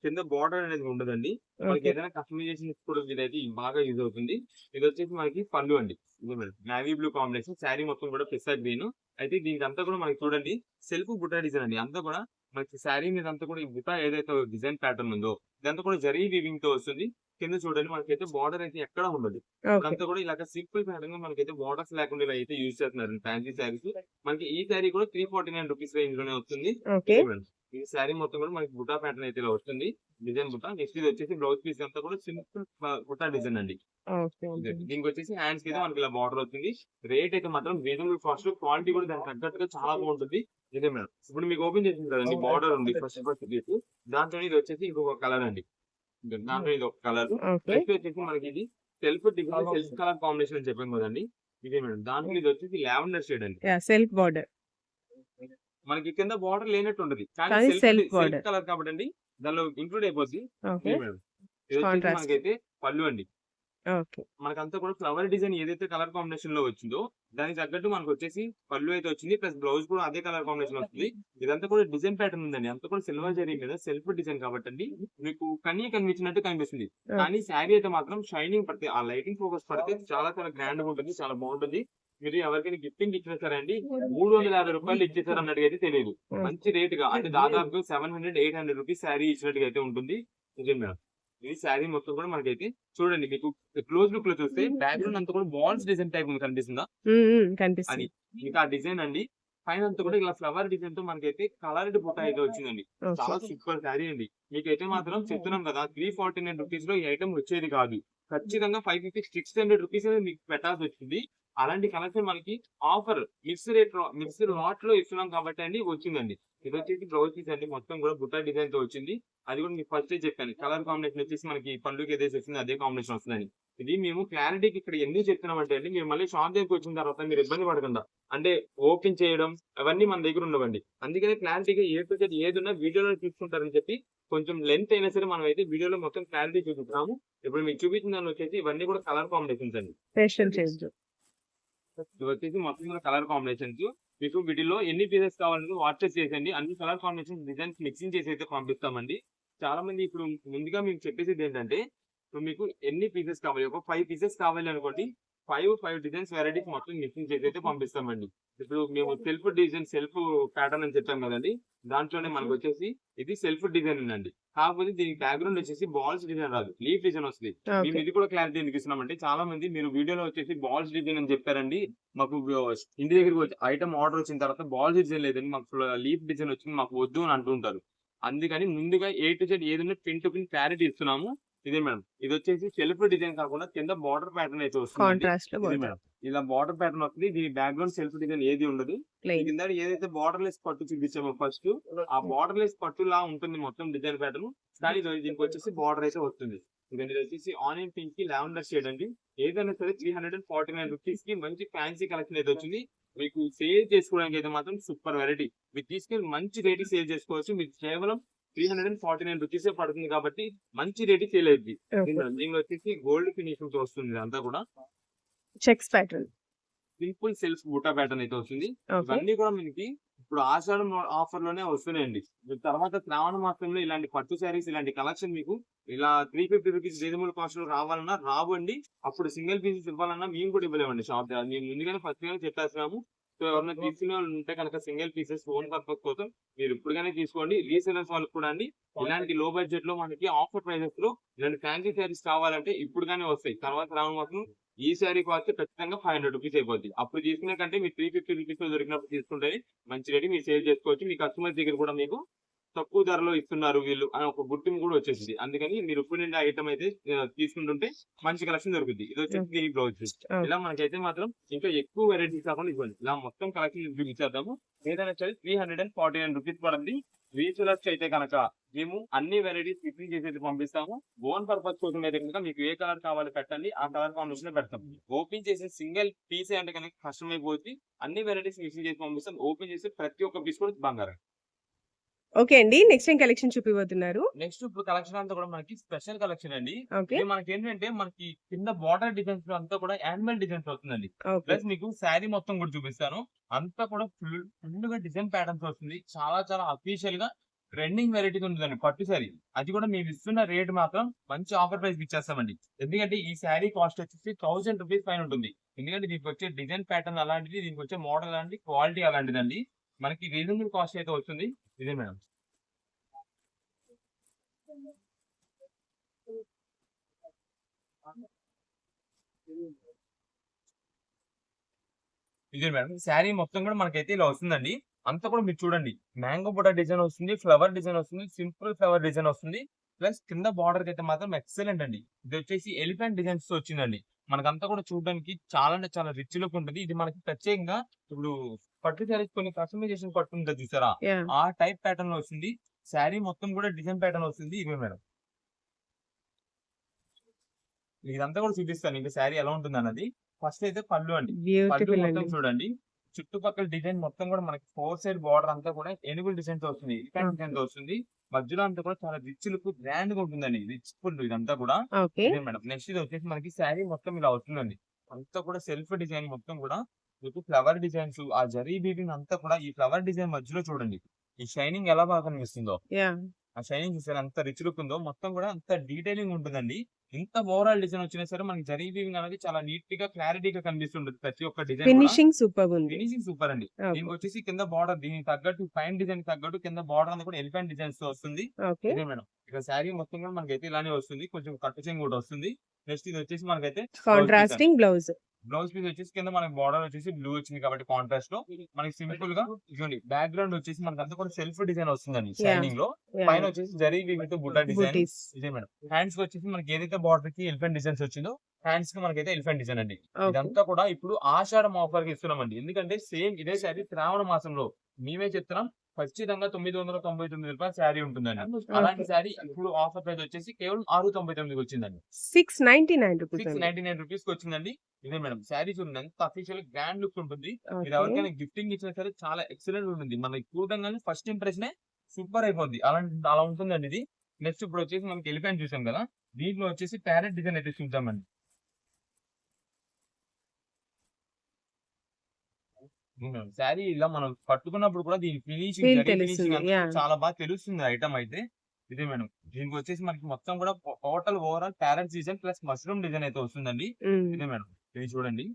కింద బోర్డర్ అనేది ఉండదండి. మనకి ఓకే. ఏదైనా కస్టమైజేషన్ కూడా ఇదైతే బాగా యూజ్ అవుతుంది. ఇది వచ్చేసి మనకి పళ్ళు అండి. ఇదే madam. Navy blue combination sari మొత్తం కూడా పిస్తా గ్రీన్. అయితే దీనికి అంతా కూడా మనకి చూడండి సెల్ఫ్ బుట్ట డిజైన్ అండి. అంతా కూడా మనకి శారీ మీద అంతా కూడా ఈ బుట్ట ఏదైతే డిజైన్ ప్యాటర్న్ ఉందో ఇదంతా కూడా జరీ వీవింగ్ తో వస్తుంది. కింద చూడండి మనకైతే బార్డర్ అయితే ఎక్కడ ఉండదు. ఓకే. ఇప్పుడంతా కూడా ఇలాగ సింపుల్ ప్యాటర్న్ గా మనకైతే బార్డర్స్ లేకుండా ఇలా అయితే యూజ్ చేస్తున్నారు ఫ్యాన్సీ శారీస్. మనకి ఈ శారీ కూడా 349 రూపీస్ రేంజ్ లోనే వస్తుంది. ఓకే. ఈ శారీ మొత్తం కూడా మనకి బుటా ప్యాటర్న్ అయితే ఇలా వస్తుంది, డిజైన్ బుటా. నెక్స్ట్ ఇది వచ్చేసి బ్లౌజ్ పీస్ అంతా కూడా సింపుల్ బుటా డిజైన్ అండి. ఓకే. దీనికి వచ్చేసి హ్యాండ్స్ కి అయితే మనకి ఇలా బార్డర్ వస్తుంది. రేట్ అయితే మాత్రం రీజనబుల్ కాస్ట్, క్వాలిటీ కూడా దానికి తగ్గట్టుగా చాలా బాగుంటుంది. ఇదే మేడం ఇప్పుడు మీకు ఓపెన్ చేసింది కదండి, బార్డర్ ఉంది ఫస్ట్ పీస్. దాంతో ఇది వచ్చేసి ఇంకొక కలర్ అండి, దాంట్లో ఇది ఒక కలర్. ఓకే. నెక్స్ట్ వచ్చేసి మనకి ఇది self design self colour combination అని చెప్పాను కదండి, ఇదే మేడం. దాంట్లో ఇది వచ్చేసి లావెండర్ షేడ్ అండి. Self border. మనకి కింద బార్డర్ లేనట్టు ఉండదు, కానీ కానీ self border. సెల్ఫ్ కలర్ కాబట్టి అండి దానిలో ఇంక్లూడ్ అయిపోద్ది. ఓకే. ఇదే మేడం. ఇది వచ్చేసి Contrast. మనకైతే పళ్ళు అండి. ఓకే. మనకంతా కూడా ఫ్లవర్ డిజైన్ ఏదైతే కలర్ కాంబినేషన్ లో వచ్చిందో దానికి తగ్గట్టు మనకు వచ్చేసి పళ్ళు అయితే వచ్చింది, ప్లస్ బ్లౌజ్ కూడా అదే కలర్ కాంబినేషన్ వస్తుంది. ఇదంతా కూడా డిజైన్ ప్యాటర్న్ ఉందండి, అంతా కూడా సిల్వర్ జరీ మీద సెల్ఫ్ డిజైన్ కాబట్టి అండి మీకు కనిపించినట్టు కనిపిస్తుంది. కానీ శారీ అయితే మాత్రం షైనింగ్ పడితే, ఆ లైటింగ్ ఫోకస్ పడితే చాలా చాలా గ్రాండ్ గా ఉంటుంది, చాలా బాగుంటుంది. మీరు ఎవరికైనా గిఫ్టింగ్ ఇచ్చినా సరే అండి 350 రూపాయలు ఇచ్చేసారు అన్నట్టుగా అయితే తెలియదు. మంచి రేట్ గా అంటే దాదాపు 700-800 రూపీస్ శారీ ఇచ్చినట్టుగా అయితే ఉంటుంది. నిజం మేడం. ఈ శారీ మొత్తం కూడా మనకైతే చూడండి, మీకు క్లోజ్ లుక్ లో చూస్తే బ్యాక్గ్రౌండ్ అంతా కూడా బాల్స్ డిజైన్ టైప్ ఉంది, కనిపిస్తుందా? అది కనిపిస్తుంది. ఇంకా ఆ డిజైన్ అండి. పైన అంతా కూడా ఇలా ఫ్లవర్ డిజైన్ తో మనకైతే కలర్డ్ బుట్ట అయితే వచ్చిందండి. చాలా సూపర్ శారీ అండి. మీకైతే మాత్రం చెప్తున్నాం కదా, 349 రూపీస్ లో ఈ ఐటమ్ వచ్చేది కాదు. ఖచ్చితంగా 550-600 రూపీస్ మీకు పెట్టాల్సి వచ్చింది. అలాంటి కలెక్షన్ మనకి ఆఫర్ మిక్స్ లాట్ లో ఇస్తున్నాం కాబట్టి అండి వచ్చిందండి. ఇది వచ్చేసి బ్లౌజ్ పీస్ అండి, మొత్తం కూడా బుట్ట డిజైన్ తో వచ్చింది. అది కూడా మీకు ఫస్ట్ చెప్పాను, కలర్ కాంబినేషన్ వచ్చేసి మనకి పళ్ళుకి ఏదైతే వచ్చింది అదే కాంబినేషన్ వస్తుందని. ఇది మేము క్లారిటీకి ఇక్కడ ఎందుకు చెప్తున్నామంటే అండి, మీరు మళ్ళీ షాప్ దగ్గరికి వచ్చిన తర్వాత మీరు ఇబ్బంది పడకుండా, అంటే ఓపెన్ చేయడం అవన్నీ మన దగ్గర ఉండవండి. అందుకనే క్లారిటీగా ఏది ఉన్నా వీడియోలో చూసుకుంటారని చెప్పి కొంచెం లెంత్ అయినా సరే మనం అయితే వీడియోలో మొత్తం క్లారిటీ చూపిస్తున్నాము. ఇప్పుడు మీకు చూపించిన దాన్ని వచ్చేసి ఇవన్నీ కూడా కలర్ కాంబినేషన్స్ అండి. ఇవి వచ్చేసి మొత్తం కూడా కలర్ కాంబినేషన్స్. మీకు వీటిలో ఎన్ని పీసెస్ కావాలంటే వాట్సాప్ చేసేయండి, అన్ని కలర్ కాంబినేషన్ డిజైన్స్ మిక్సింగ్ చేసి అయితే పంపిస్తామండి. చాలా మంది ఇప్పుడు ముందుగా మీకు చెప్పేది ఏంటంటే, ఇప్పుడు మీకు ఎన్ని పీసెస్ కావాలి, ఒక 5 పీసెస్ కావాలి అనుకోండి, 5 డిజైన్స్ వెరైటీస్ మొత్తం మిక్సింగ్ చేసి అయితే పంపిస్తామండి. ఇప్పుడు మేము సెల్ఫ్ డిజైన్ సెల్ఫ్ ప్యాటర్న్ అని చెప్పాం కదండి, దాంట్లోనే మనకు వచ్చేసి ఇది సెల్ఫ్ డిజైన్ ఉందండి. కాకపోతే దీనికి బ్యాక్గ్రౌండ్ వచ్చేసి బాల్స్ డిజైన్ రాదు, లీఫ్ డిజైన్ వస్తుంది. మేము ఇది కూడా క్లారిటీ ఎందుకు ఇస్తున్నామంటే, చాలా మంది మీరు వీడియోలో వచ్చేసి బాల్స్ డిజైన్ అని చెప్పారండి, మాకు ఇంటి దగ్గరికి వచ్చి ఐటమ్ ఆర్డర్ వచ్చిన తర్వాత బాల్స్ డిజైన్ లేదండి, మాకు లీఫ్ డిజైన్ వచ్చింది మాకు వద్దు అని అంటుంటారు. అందుకని ముందుగా A to Z ఏదైనా పిన్ టు పిన్ క్లారిటీ ఇస్తున్నాము. ఇదే మేడం. ఇది వచ్చేసి సెల్ఫ్ డిజైన్ కాకుండా కింద బార్డర్ ప్యాటర్న్ అయితే వస్తుంది. ఇది మేడం, ఇలా బార్డర్ ప్యాటర్న్ వస్తుంది. దీని బ్యాక్గ్రౌండ్ సెల్ఫ్ డిజైన్ ఏది ఉండదు. కింద ఏదైతే బార్డర్ లెస్ పట్టు చూపించామో ఫస్ట్, ఆ బార్డర్ లెస్ పట్టు లా ఉంటుంది మొత్తం డిజైన్ ప్యాటర్న్. కానీ దీనికి వచ్చేసి బార్డర్ అయితే వస్తుంది. ఇది వచ్చేసి ఆనియన్ పింక్ కి లావెండర్ షేడ్ అండి. ఏదైనా సరే 349 రూపీస్ కి మంచి ఫ్యాన్సీ కలెక్షన్ అయితే వచ్చింది. మీకు సేల్ చేసుకోవడానికి అయితే మాత్రం సూపర్ వెరైటీ. మీరు తీసుకెళ్ళి మంచి రేట్ సేల్ చేసుకోవచ్చు. మీకు కేవలం 349 రూపీస్ పడుతుంది కాబట్టి మంచి రేట్ సేల్ అయింది. దీనిలో వచ్చేసి గోల్డ్ ఫినిషింగ్ తో వస్తుంది, అంతా కూడా చెక్స్ ప్యాటర్న్, సింపుల్ సెల్ఫ్ బూటా ప్యాటర్న్ అయితే వస్తుంది. ఇవన్నీ కూడా మనకి ఇప్పుడు ఆషాఢం ఆఫర్ లోనే వస్తున్నాయండి. తర్వాత శ్రావణ మాసంలో ఇలాంటి పట్టు శారీస్ ఇలాంటి కలెక్షన్ మీకు ఇలా 350 రూపీస్ రీజనబుల్ కాస్ట్ లో రావాలన్నా రావండి. అప్పుడు సింగిల్ పీసెస్ ఇవ్వాలన్నా మేము కూడా ఇవ్వలేమండి షాప్ దగ్గర. మేము ముందుగానే ఫస్ట్ గానే చెప్పేస్తున్నాము. సో ఎవరైనా తీసుకునే వాళ్ళు ఉంటే కనుక సింగిల్ పీసెస్ ఓన్ పర్పస్ కోసం మీరు ఇప్పుడుగానే తీసుకోండి. రీసేలర్స్ వాళ్ళకి కూడా అండి ఇలాంటి లో బడ్జెట్ లో మనకి ఆఫర్ ప్రైజెస్ లో ఇలాంటి ఫ్యాన్సీ శారీస్ కావాలంటే ఇప్పుడుగానే వస్తాయి. తర్వాత శ్రావణ మాసం ఈ శారీ కాస్ట్ ఖచ్చితంగా 500 రూపీస్ అయిపోద్ది. అప్పుడు తీసుకునే కంటే మీరు 350 రూపీస్ లో దొరికినప్పుడు తీసుకుంటే మంచి రేట్ మీరు సేల్ చేసుకోవచ్చు. మీ కస్టమర్స్ దగ్గర కూడా మీకు తక్కువ ధరలో ఇస్తున్నారు వీళ్ళు అని ఒక గుర్తింపు కూడా వచ్చేసింది. అందుకని మీరు ఇప్పుడు నుండి ఐటమ్ అయితే తీసుకుంటుంటే మంచి కలెక్షన్ దొరుకుతుంది. ఇది వచ్చేసి దీని బ్లౌజ్. ఇలా మనకైతే మాత్రం ఇంకా ఎక్కువ వెరైటీస్ కాకుండా ఇవ్వండి. ఇలా మొత్తం కలెక్షన్ చూపించేద్దాము. ఏదైనా సరే 349 రూపీస్ పడుతుంది. రీసేలర్స్ అయితే కనుక మేము అన్ని వెరైటీస్ ఫిట్టింగ్ చేసి అయితే పంపిస్తాము. ఓన్ పర్పస్ కోసం అయితే కనుక మీకు ఏ కలర్ కావాలి పెట్టండి, ఆ కలర్ కాంబినేషన్ పెడతాం. ఓపెన్ చేసి సింగిల్ పీస్ అంటే కనుక కష్టం అయిపోతుంది. అన్ని వెరైటీస్ మిక్సింగ్ చేసి పంపిస్తాం. ఓపెన్ చేసి ప్రతి ఒక్క పీస్ కూడా బంగారం. ఓకే అండి, నెక్స్ట్ ఏం కలెక్షన్ చూపిపోతున్నారు? నెక్స్ట్ ఇప్పుడు కలెక్షన్ అంతా కూడా మనకి స్పెషల్ కలెక్షన్ అండి. ఓకే. ఇది మనకి ఏంటంటే మనకి కింద బార్డర్ డిజైన్స్ లో అంతా కూడా యానిమల్ డిజైన్స్ వస్తుందండి. ప్లస్ మీకు శారీ మొత్తం కూడా చూపిస్తాను. అంతా కూడా ఫుల్ గా డిజైన్ ప్యాటర్న్స్ వస్తుంది. చాలా చాలా అఫీషియల్ గా ట్రెండింగ్ వెరైటీస్ ఉంటుందండి పట్టు శారీ. అది కూడా మేము ఇస్తున్న రేట్ మాత్రం మంచి ఆఫర్ ప్రైస్ ఇచ్చేస్తామండి. ఎందుకంటే ఈ శారీ కాస్ట్ వచ్చేసి 1000 రూపీస్ పైన ఉంటుంది. ఎందుకంటే దీనికి వచ్చే డిజైన్ ప్యాటర్న్ అలాంటిది, దీనికి వచ్చే మోడల్ అలాంటి, క్వాలిటీ అలాంటిదండి. మనకి రీజనబుల్ కాస్ట్ అయితే వస్తుంది. ఇదే మేడం. ఇదే మేడం శారీ మొత్తం కూడా మనకైతే ఇలా వస్తుందండి. అంతా కూడా మీరు చూడండి, మ్యాంగో బుట్ట డిజైన్ వస్తుంది, ఫ్లవర్ డిజైన్ వస్తుంది, సింపుల్ ఫ్లవర్ డిజైన్ వస్తుంది. ప్లస్ కింద బార్డర్ అయితే మాత్రం ఎక్సలెంట్ అండి. ఇది వచ్చేసి ఎలిఫెంట్ డిజైన్స్ తో వచ్చిందండి. మనకంతా కూడా చూడడానికి చాలా అంటే చాలా రిచ్ లుక్ ఉంటుంది. ఇది మనకి ప్రత్యేకంగా ఇప్పుడు పట్టు శారీస్ కొన్ని కస్టమైజేషన్ పట్టు ఉంటుంది చూసారా, యాహ్! ఆ టైప్ ప్యాటర్న్ లో వస్తుంది. శారీ మొత్తం కూడా డిజైన్ ప్యాటర్న్ వస్తుంది. ఇవే మేడం, ఇదంతా కూడా చూపిస్తాను ఇంకా శారీ ఎలా ఉంటుంది అన్నది. ఫస్ట్ అయితే పళ్ళు అండి. పళ్ళు బ్యూటిఫుల్ మొత్తం అండి. చూడండి, చుట్టుపక్కల డిజైన్ మొత్తం కూడా మనకి 4 సైడ్ బార్డర్ అంతా కూడా ఏనుగుల డిజైన్ తో వస్తుంది, ఎలిఫెంట్ ఓకే. డిజైన్ తో వస్తుంది. మధ్యలో అంతా కూడా చాలా రిచ్ లుక్ గ్రాండ్ గా ఉంటుందండి. రిచ్ ఫుల్ ఇదంతా కూడా. ఓకే. ఇదే మేడం, నెక్స్ట్ ఇది వచ్చేసి మనకి శారీ మొత్తం ఇలా వస్తుందండి. అంతా కూడా సెల్ఫ్ డిజైన్ మొత్తం కూడా మీకు ఫ్లవర్ డిజైన్స్, ఆ జరీ బీవింగ్ అంతా కూడా ఈ ఫ్లవర్ డిజైన్ మధ్యలో చూడండి, ఈ షైనింగ్ ఎలా బాగా కనిపిస్తుందో. యాహ్! ఆ షైనింగ్ చూసారా ఎంత రిచ్ లుక్ ఉందో. మొత్తం కూడా అంత డీటెయిలింగ్ ఉంటుందండి. ఇంత ఓవరాల్ డిజైన్ వచ్చినా సరే మనకి జరీ వీవింగ్ అనేది చాలా నీట్ గా క్లారిటీగా కనిపిస్తుంటుంది ప్రతి ఒక్క డిజైన్ కూడా. ఫినిషింగ్ సూపర్‌గుంది. ఫినిషింగ్ సూపర్ అండి. ఓకే. దీనికి వచ్చేసి కింద బార్డర్ దీనికి తగ్గట్టు పైన డిజైన్ తగ్గట్టు కింద బార్డర్ అంతా కూడా ఎలిఫెంట్ డిజైన్స్ తో వస్తుంది. ఓకే. ఇదే మేడం, ఇక శారీ మొత్తం కూడా మనకైతే ఇలానే వస్తుంది. కొంచెం కట్టు చెంగు కూడా వస్తుంది. నెక్స్ట్ ఇది వచ్చేసి మనకైతే బ్లౌజ్ పీస్ అండి. Contrasting blouse. బ్లౌజ్ పీస్ వచ్చేసి కింద మనకి బార్డర్ వచ్చేసి బ్లూ వచ్చింది కాబట్టి కాంట్రాస్ట్ లో మనకి సింపుల్ గా ఇదిగోండి. బ్యాక్గ్రౌండ్ వచ్చేసి మనకంతా కూడా సెల్ఫ్ డిజైన్ వస్తుందండి యాహ్! షైనింగ్ లో. యాహ్! పైన వచ్చేసి జరీ వీవింగ్ బుట్ట డిజైన్. బూటీస్. ఇదే మేడం, హ్యాండ్స్ కి వచ్చేసి మనకి ఏదైతే బార్డర్ కి ఎలిఫెంట్ డిజైన్స్ వచ్చిందో హ్యాండ్స్ కి మనకైతే ఎలిఫెంట్ డిజైన్ అండి. ఓకే. ఇదంతా కూడా ఇప్పుడు ఆషాఢం ఆఫర్ కి ఇస్తున్నామండి. ఎందుకంటే సేమ్ ఇదే శారీ శ్రావణ మాసంలో మేమే చెప్తున్నాం ఖచ్చితంగా ₹999 శారీ ఉంటుందండి. అలాంటి ఓకే. శారీ ఇప్పుడు ఆఫర్ ప్రైస్ వచ్చేసి కేవలం 699 వచ్చిందండి. ₹699 రూపీస్ అండి. ₹699 కి వచ్చిందండి. ఇదే మేడం, శారీ చూడండి ఎంత అఫీషియల్ గ్రాండ్ లుక్ ఉంటుంది. ఇది ఓకే. ఎవరికైనా గిఫ్టింగ్ ఇచ్చినా సరే చాలా ఎక్సలెంట్ ఉంటుంది. మనకి చూడంగానే ఫస్ట్ ఇంప్రెషన్ సూపర్ అయిపోద్ది. అలా ఉంటుందండి ఇది. నెక్స్ట్ ఇప్పుడు వచ్చేసి మనకి ఎలిఫెంట్ చూసాం కదా, దీంట్లో వచ్చేసి ప్యారెట్ డిజైన్ అయితే చూద్దామండి. శారీ ఇలా మనం పట్టుకున్నప్పుడు కూడా దీని ఫినిషింగ్ ఫీల్ జరీ తెలుస్తుంది. ఫినిషింగ్ అంతా యాహ్! చాలా బాగా తెలుస్తుంది ఐటమ్ అయితే. ఇదే మేడం, దీనికి వచ్చేసి మనకి మొత్తం కూడా total overall parrot design plus mushroom design అయితే వస్తుందండి. హ్మ్. ఇదే మేడం, ఇది చూడండి,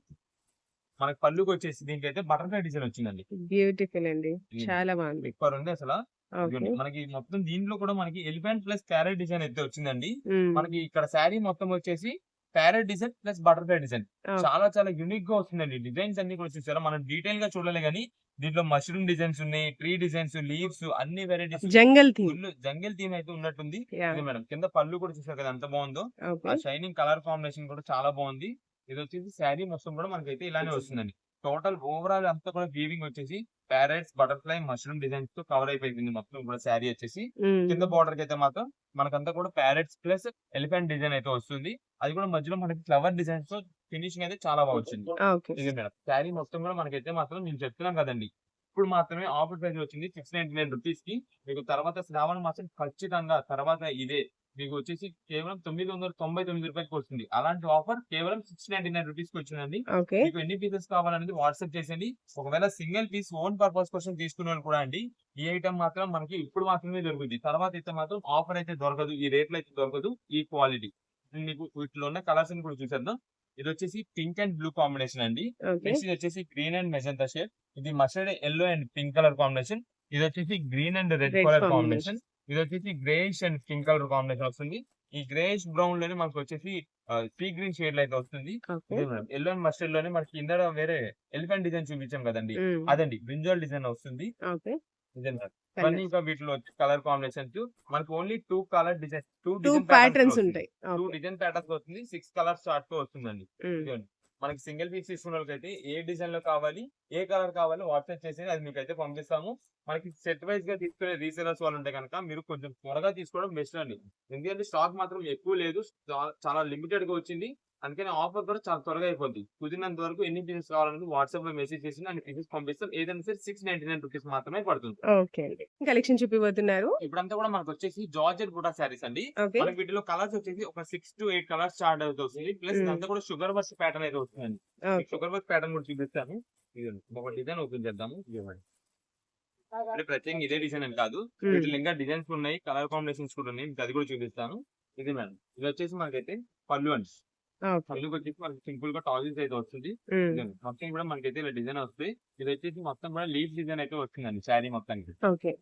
మనకి పళ్ళుకి వచ్చేసి దీనికైతే బటర్ఫ్లై డిజైన్ వచ్చిందండి. బ్యూటిఫుల్ అండి. ఇది చాలా బాగుంది. సూపర్ ఉంది అసలు. ఓకే. ఇదిగోండి, మనకి మొత్తం దీంట్లో కూడా మనకి ఎలిఫెంట్ ప్లస్ ప్యారెట్ డిజైన్ అయితే వచ్చిందండి. హ్మ్. మనకి ఇక్కడ శారీ మొత్తం వచ్చేసి parrot design plus butterfly design okay. చాలా చాలా యూనిక్ గా వస్తుందండి. డిజైన్స్ అన్ని కూడా చూసారా, మనం డీటెయిల్ గా చూడలే గానీ దీంట్లో మష్రూమ్ డిజైన్స్ ఉన్నాయి, ట్రీ డిజైన్స్, లీవ్స్ అన్ని వెరైటీస్, జంగల్ థీమ్. ఫుల్ జంగిల్ థీమ్ అయితే ఉన్నట్టుంది. యాహ్! ఇది మేడం, కింద పళ్ళు కూడా చూసారు కదా ఎంత బాగుందో. ఓకే. ఆ షైనింగ్ కలర్ కాంబినేషన్ కూడా చాలా బాగుంది. ఇది వచ్చేసి శారీ మొత్తం కూడా మనకైతే ఇలానే వస్తుందండి. టోటల్ ఓవరాల్ అంతా కూడా వీవింగ్ వచ్చేసి ప్యారెట్స్, బటర్ఫ్లై, మష్రూమ్ డిజైన్స్ తో కవర్ అయిపోయింది మొత్తం కూడా శారీ వచ్చేసి. కింద హ్మ్. బార్డర్ కి అయితే మాత్రం మనకంతా కూడా ప్యారెట్స్ ప్లస్ ఎలిఫెంట్ డిజైన్ అయితే వస్తుంది. అది కూడా మధ్యలో మనకి ఫ్లవర్ డిజైన్స్ తో ఫినిషింగ్ అయితే చాలా బాగా వచ్చింది. ఓకే. ఇది మేడం, శారీ మొత్తం కూడా మనకైతే మాత్రం నేను చెప్తున్నాం కదండి, ఇప్పుడు మాత్రమే ఆఫర్ ప్రైస్ వచ్చింది ₹699 కి. మీకు తర్వాత శ్రావణ మాసం ఖచ్చితంగా తర్వాత ఇదే మీకు వచ్చేసి కేవలం ₹999 వస్తుంది. అలాంటి ఆఫర్ కేవలం ₹699 కి వచ్చిందండి. ఓకే. మీకు ఎన్ని పీసెస్ కావాలనేది వాట్సాప్ చేసేయండి. ఒకవేళ సింగిల్ పీస్ ఓన్ పర్పస్ కోసం తీసుకున్న వాళ్ళు కూడా అండి, ఈ ఐటమ్ మాత్రం మనకి ఇప్పుడు మాత్రమే దొరుకుతుంది. తర్వాత అయితే మాత్రం ఆఫర్ అయితే దొరకదు, ఈ రేట్లో అయితే దొరకదు, ఈ క్వాలిటీ. మీకు వీటిలో ఉన్న కలర్స్ కూడా చూసేద్దాం. ఇది వచ్చేసి పింక్ అండ్ బ్లూ కాంబినేషన్ అండి. ఓకే. నెక్స్ట్ ఇది వచ్చేసి గ్రీన్ అండ్ మెజంతా షేడ్. ఇది mustard yellow and pink colour combination. ఇది వచ్చేసి green and red red colour combination. Combination. ఇది వచ్చేసి greyish and pink colour combination వస్తుంది. ఈ గ్రేయిష్ బ్రౌన్ లోనే మనకు వచ్చేసి సీ గ్రీన్ షేడ్ లో అయితే వస్తుంది. ఓకే. ఇదే మేడం, ఎల్లో అండ్ మస్టర్డ్ లోనే మనకి కింద వేరే ఎలిఫెంట్ డిజైన్ చూపించాం కదండి, హ్మ్. అదండి బ్రింజాల్ డిజైన్ వస్తుంది. ఓకే. ఇదే మేడం, ఇవన్నీ కలర్స్. ఇంకా వీటిలో కలర్ కాంబినేషన్స్ మనకి only 2 colour design 2 2 design patterns వస్తుంది. ఉంటాయి. 2 ఓకే. డిజైన్ ప్యాటర్న్స్ వస్తుంది. 6 కలర్స్ చార్ట్ తో వస్తుందండి. హ్మ్. ఇదిగోండి, మనకి సింగిల్ పీస్ తీసుకున్న వాళ్ళకైతే ఏ డిజైన్ లో కావాలి, ఏ కలర్ కావాలి వాట్సాప్ చేసి అది మీకు అయితే పంపిస్తాము. మనకి సెట్ వైజ్ గా తీసుకునే రీసేలర్స్ వాళ్ళు ఉంటే కనుక మీరు కొంచెం త్వరగా తీసుకోవడం బెస్ట్ అండి. ఎందుకంటే స్టాక్ మాత్రం ఎక్కువ లేదు, చాలా లిమిటెడ్ గా వచ్చింది. అందుకని ఆఫర్ కూడా చాలా త్వరగా అయిపోద్ది. కుదిరినంత వరకు ఎన్ని పీసెస్ కావాలని వాట్సాప్ లో మెసేజ్ చేసి అన్ని పీసెస్ పంపిస్తాం. ఏదైనా సరే ₹699 మాత్రమే పడుతుంది. ఓకే అండి. కలెక్షన్ చూపిపోతున్నారు. ఇప్పుడంతా కూడా మనకు వచ్చేసి జార్జెట్ బుటా శారీస్ అండి. ఓకే. మనకి వీటిలో కలర్స్ వచ్చేసి ఒక 6 to 8 కలర్స్ స్టార్ట్ అవుతూ వస్తుంది. ప్లస్ హ్మ్. ఇదంతా కూడా షుగర్ బర్స్ ప్యాటర్న్ అయితే వస్తుందండి. ఓకే. షుగర్ బర్స్ ప్యాటర్న్ కూడా చూపిస్తాను. ఇదండి, ఒక డిజైన్ ఓపెన్ చేద్దాము. ఇవ్వండి, అంటే ప్రత్యేకంగా ఇదే డిజైన్ అని కాదు, హ్మ్. వీటిలో ఇంకా డిజైన్స్ ఉన్నాయి, కలర్ కాంబినేషన్స్ కూడా ఉన్నాయి. మీకు అది కూడా చూపిస్తాను. ఇది మేడం, ఇది వచ్చేసి మనకైతే పళ్ళు అండి. ఓకే. పళ్ళుకి వచ్చేసి మనకి సింపుల్ గా టాజిల్స్ అయితే వస్తుంది. హ్మ్. ఇదండి, మొత్తం కూడా మనకైతే ఇలా డిజైన్ వస్తుంది. ఇది వచ్చేసి మొత్తం కూడా లీఫ్ డిజైన్ అయితే వస్తుందండి శారీ మొత్తానికి. ఓకే.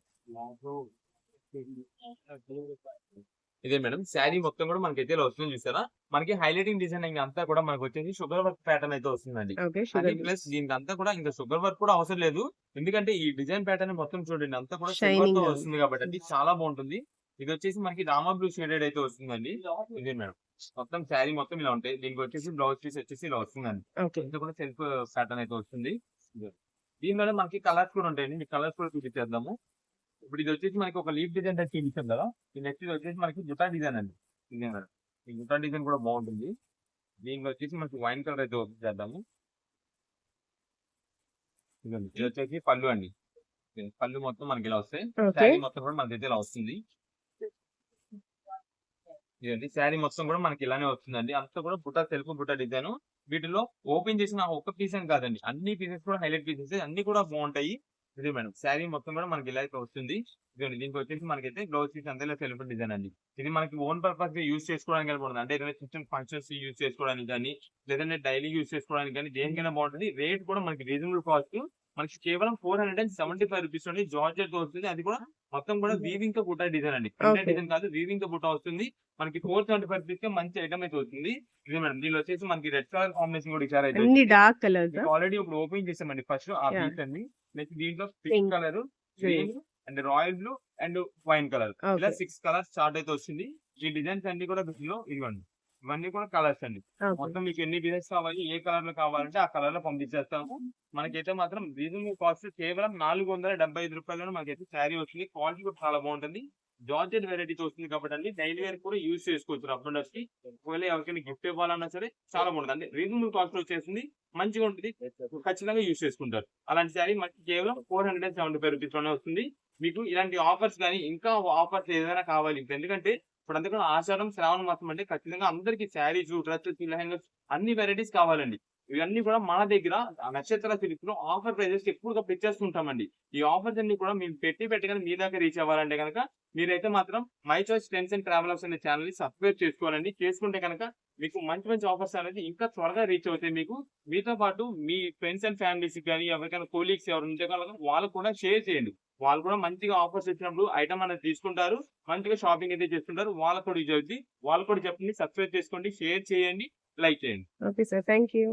ఇదే మేడం శారీ మొత్తం కూడా మనకి అయితే ఇలా వస్తుంది చూసారా. మనకి హైలైటింగ్ డిజైనింగ్ అంతా కూడా మనకి వచ్చేసి షుగర్ వర్క్ ప్యాటర్న్ అయితే వస్తుందండి. ఓకే. అది షుగర్ ప్లస్ దీనికి అంతా కూడా ఇంకా షుగర్ వర్క్ కూడా అవసరం లేదు. ఎందుకంటే ఈ డిజైన్ ప్యాటర్న్ మొత్తం చూడండి అంతా కూడా సిల్వర్ షైనింగ్ తో గా వస్తుంది కాబట్టి అది చాలా బాగుంటుంది. ఇది వచ్చేసి మనకి రామా బ్లూ షేడెడ్ అయితే వస్తుందండి. ఇదే మేడం మొత్తం శారీ మొత్తం ఇలా ఉంటాయి. దీనికి వచ్చేసి బ్లౌజ్ పీస్ వచ్చేసి ఇలా వస్తుందండి. ఓకే. ఇంత కూడా సెల్ఫ్ ప్యాటర్న్ అయితే వస్తుంది. దీనిలోనే మనకి కలర్స్ కూడా ఉంటాయండి. మీకు కలర్స్ కూడా చూపించేద్దాము. ఇప్పుడు ఇది వచ్చేసి మనకి ఒక లీఫ్ డిజైన్ టైప్ చూపించాం కదా. ఈ నెక్స్ట్ ఇది వచ్చేసి మనకి బుటా డిజైన్ అండి. ఇదే మేడం ఈ బుటా డిజైన్ కూడా బాగుంటుంది. దీనికి వచ్చేసి మనకి వైన్ కలర్ అయితే ఓపెన్ చేద్దాము. ఇదిగోండి. ఇది వచ్చేసి పళ్ళు అండి. పళ్ళు మొత్తం మనకి ఇలా వస్తాయి. ఓకే. శారీ మొత్తం కూడా మనకి ఇలా వస్తుంది. ఇదండి శారీ మొత్తం కూడా మనకి ఇలానే వస్తుందండి. అంతా కూడా బుటా సెల్ఫ్ బుటా డిజైన్. వీటిలో ఓపెన్ చేసిన ఒక్క పీస్ అని కాదండి, అన్ని పీసెస్ కూడా హైలైట్ పీసెస్ అన్ని కూడా బాగుంటాయి. ఇదే మేడం శారీ మొత్తం కూడా మనకి ఇలా అయితే వస్తుంది. ఇదండి దీనికి వచ్చేసి మనకైతే బ్లౌజ్ పీస్ అంతా ఇలా సెల్ఫ్ డిజైన్ అండి. ఇది మనకి ఓన్ పర్పస్ గా యూజ్ చేసుకోవడానికి బాగుంటుంది. అంటే ఏదైనా చిన్న చిన్న ఫంక్షన్స్ యూజ్ చేసుకోవడానికి కానీ, లేదంటే డైలీ యూజ్ చేసుకోవడానికి కానీ దేనికైనా బాగుంటుంది. రేట్ కూడా మనకి రీజనబుల్ కాస్ట్. మనకి కేవలం 475 రూపీస్ అండి. జార్జెట్ తో వస్తుంది. అది కూడా మొత్తం కూడా వీవింగ్ తో బుటా డిజైన్ అండి. Printed okay. డిజైన్ కాదు, వీవింగ్ తో బుటా వస్తుంది. మనకి 475 రూపీస్ కి మంచి ఐటమ్ అయితే వస్తుంది. ఇదే మేడం దీనిలో వచ్చేసి మనకి రెడ్ కలర్ కాంబినేషన్ కూడా ఇచ్చారు. అయితే అన్ని డార్క్ కలర్స్. ఆల్రెడీ ఇప్పుడు ఓపెన్ చేసామండి ఫస్ట్ ఆ Yeah. పీస్ అన్ని. నెక్స్ట్ దీంట్లో Pink, pink colour, green. Green and royal blue and wine colour ఇలా ఓకే. 6 కలర్స్ చార్ట్ అయితే వస్తుంది. ఈ డిజైన్స్ అన్ని కూడా వీటిలో ఇవ్వండి. ఇవన్నీ కూడా కలర్స్ అండి. ఓకే. మొత్తం మీకు ఎన్ని డిజైన్స్ కావాలి, ఏ కలర్ లో కావాలంటే ఆ కలర్ లో పంపించేస్తాము. మనకైతే మాత్రం రీజనబుల్ కాస్ట్ కేవలం 475 రూపాయల్లో మనకైతే శారీ వస్తుంది. క్వాలిటీ కూడా చాలా బాగుంటుంది. జార్జెట్ వెరైటీతో వస్తుంది కాబట్టి అండి డైలీ వేర్ కూడా యూజ్ చేసుకోవచ్చు. అబ్బండర్స్ కి ఒకవేళ ఎవరికైనా గిఫ్ట్ ఇవ్వాలన్నా సరే చాలా బాగుంటుంది. అంటే రీజనబుల్ కాస్ట్ వచ్చేసింది, మంచిగా ఉంటుంది, ఖచ్చితంగా యూజ్ చేసుకుంటారు. అలాంటి శారీ మనకి కేవలం 475 రూపీస్ లోనే వస్తుంది. మీకు ఇలాంటి ఆఫర్స్ కానీ ఇంకా ఆఫర్స్ ఏదైనా కావాలి ఎందుకంటే ఇప్పుడు అందుకని ఆషాఢం శ్రావణ మాసం అంటే ఖచ్చితంగా అందరికి శారీస్, డ్రెస్సెస్, లెహంగాస్ అన్ని వెరైటీస్ కావాలండి. ఇవన్నీ కూడా మన దగ్గర నక్షత్ర సిల్క్స్ లో ఆఫర్ ప్రైజెస్ ఎక్కువగా పెట్టేస్తుంటామండి. ఈ ఆఫర్స్ అన్ని కూడా మీరు పెట్టగానే మీ దాకా రీచ్ అవ్వాలంటే కనుక మీరైతే మాత్రం my choice trends and travellers అనే ఛానల్ ని సబ్స్క్రైబ్ చేసుకోవాలండి. చేసుకుంటే కనుక మీకు మంచి మంచి ఆఫర్స్ అనేది ఇంకా త్వరగా రీచ్ అవుతాయి. మీకు మీతో పాటు మీ ఫ్రెండ్స్ అండ్ ఫ్యామిలీస్ కానీ ఎవరికైనా కొలీగ్స్ ఎవరు ఉంటే కనుక వాళ్ళకు కూడా షేర్ చేయండి. వాళ్ళు కూడా మంచిగా ఆఫర్స్ వచ్చినప్పుడు ఐటమ్ అనేది తీసుకుంటారు, మంచిగా షాపింగ్ అయితే చేస్తుంటారు. వాళ్ళకు కూడా యూజ్ అవుతుంది. వాళ్ళు కూడా చెప్పండి, సబ్స్క్రైబ్ చేసుకోండి, షేర్ చేయండి, లైక్ చేయండి. Okay sir. Thank you.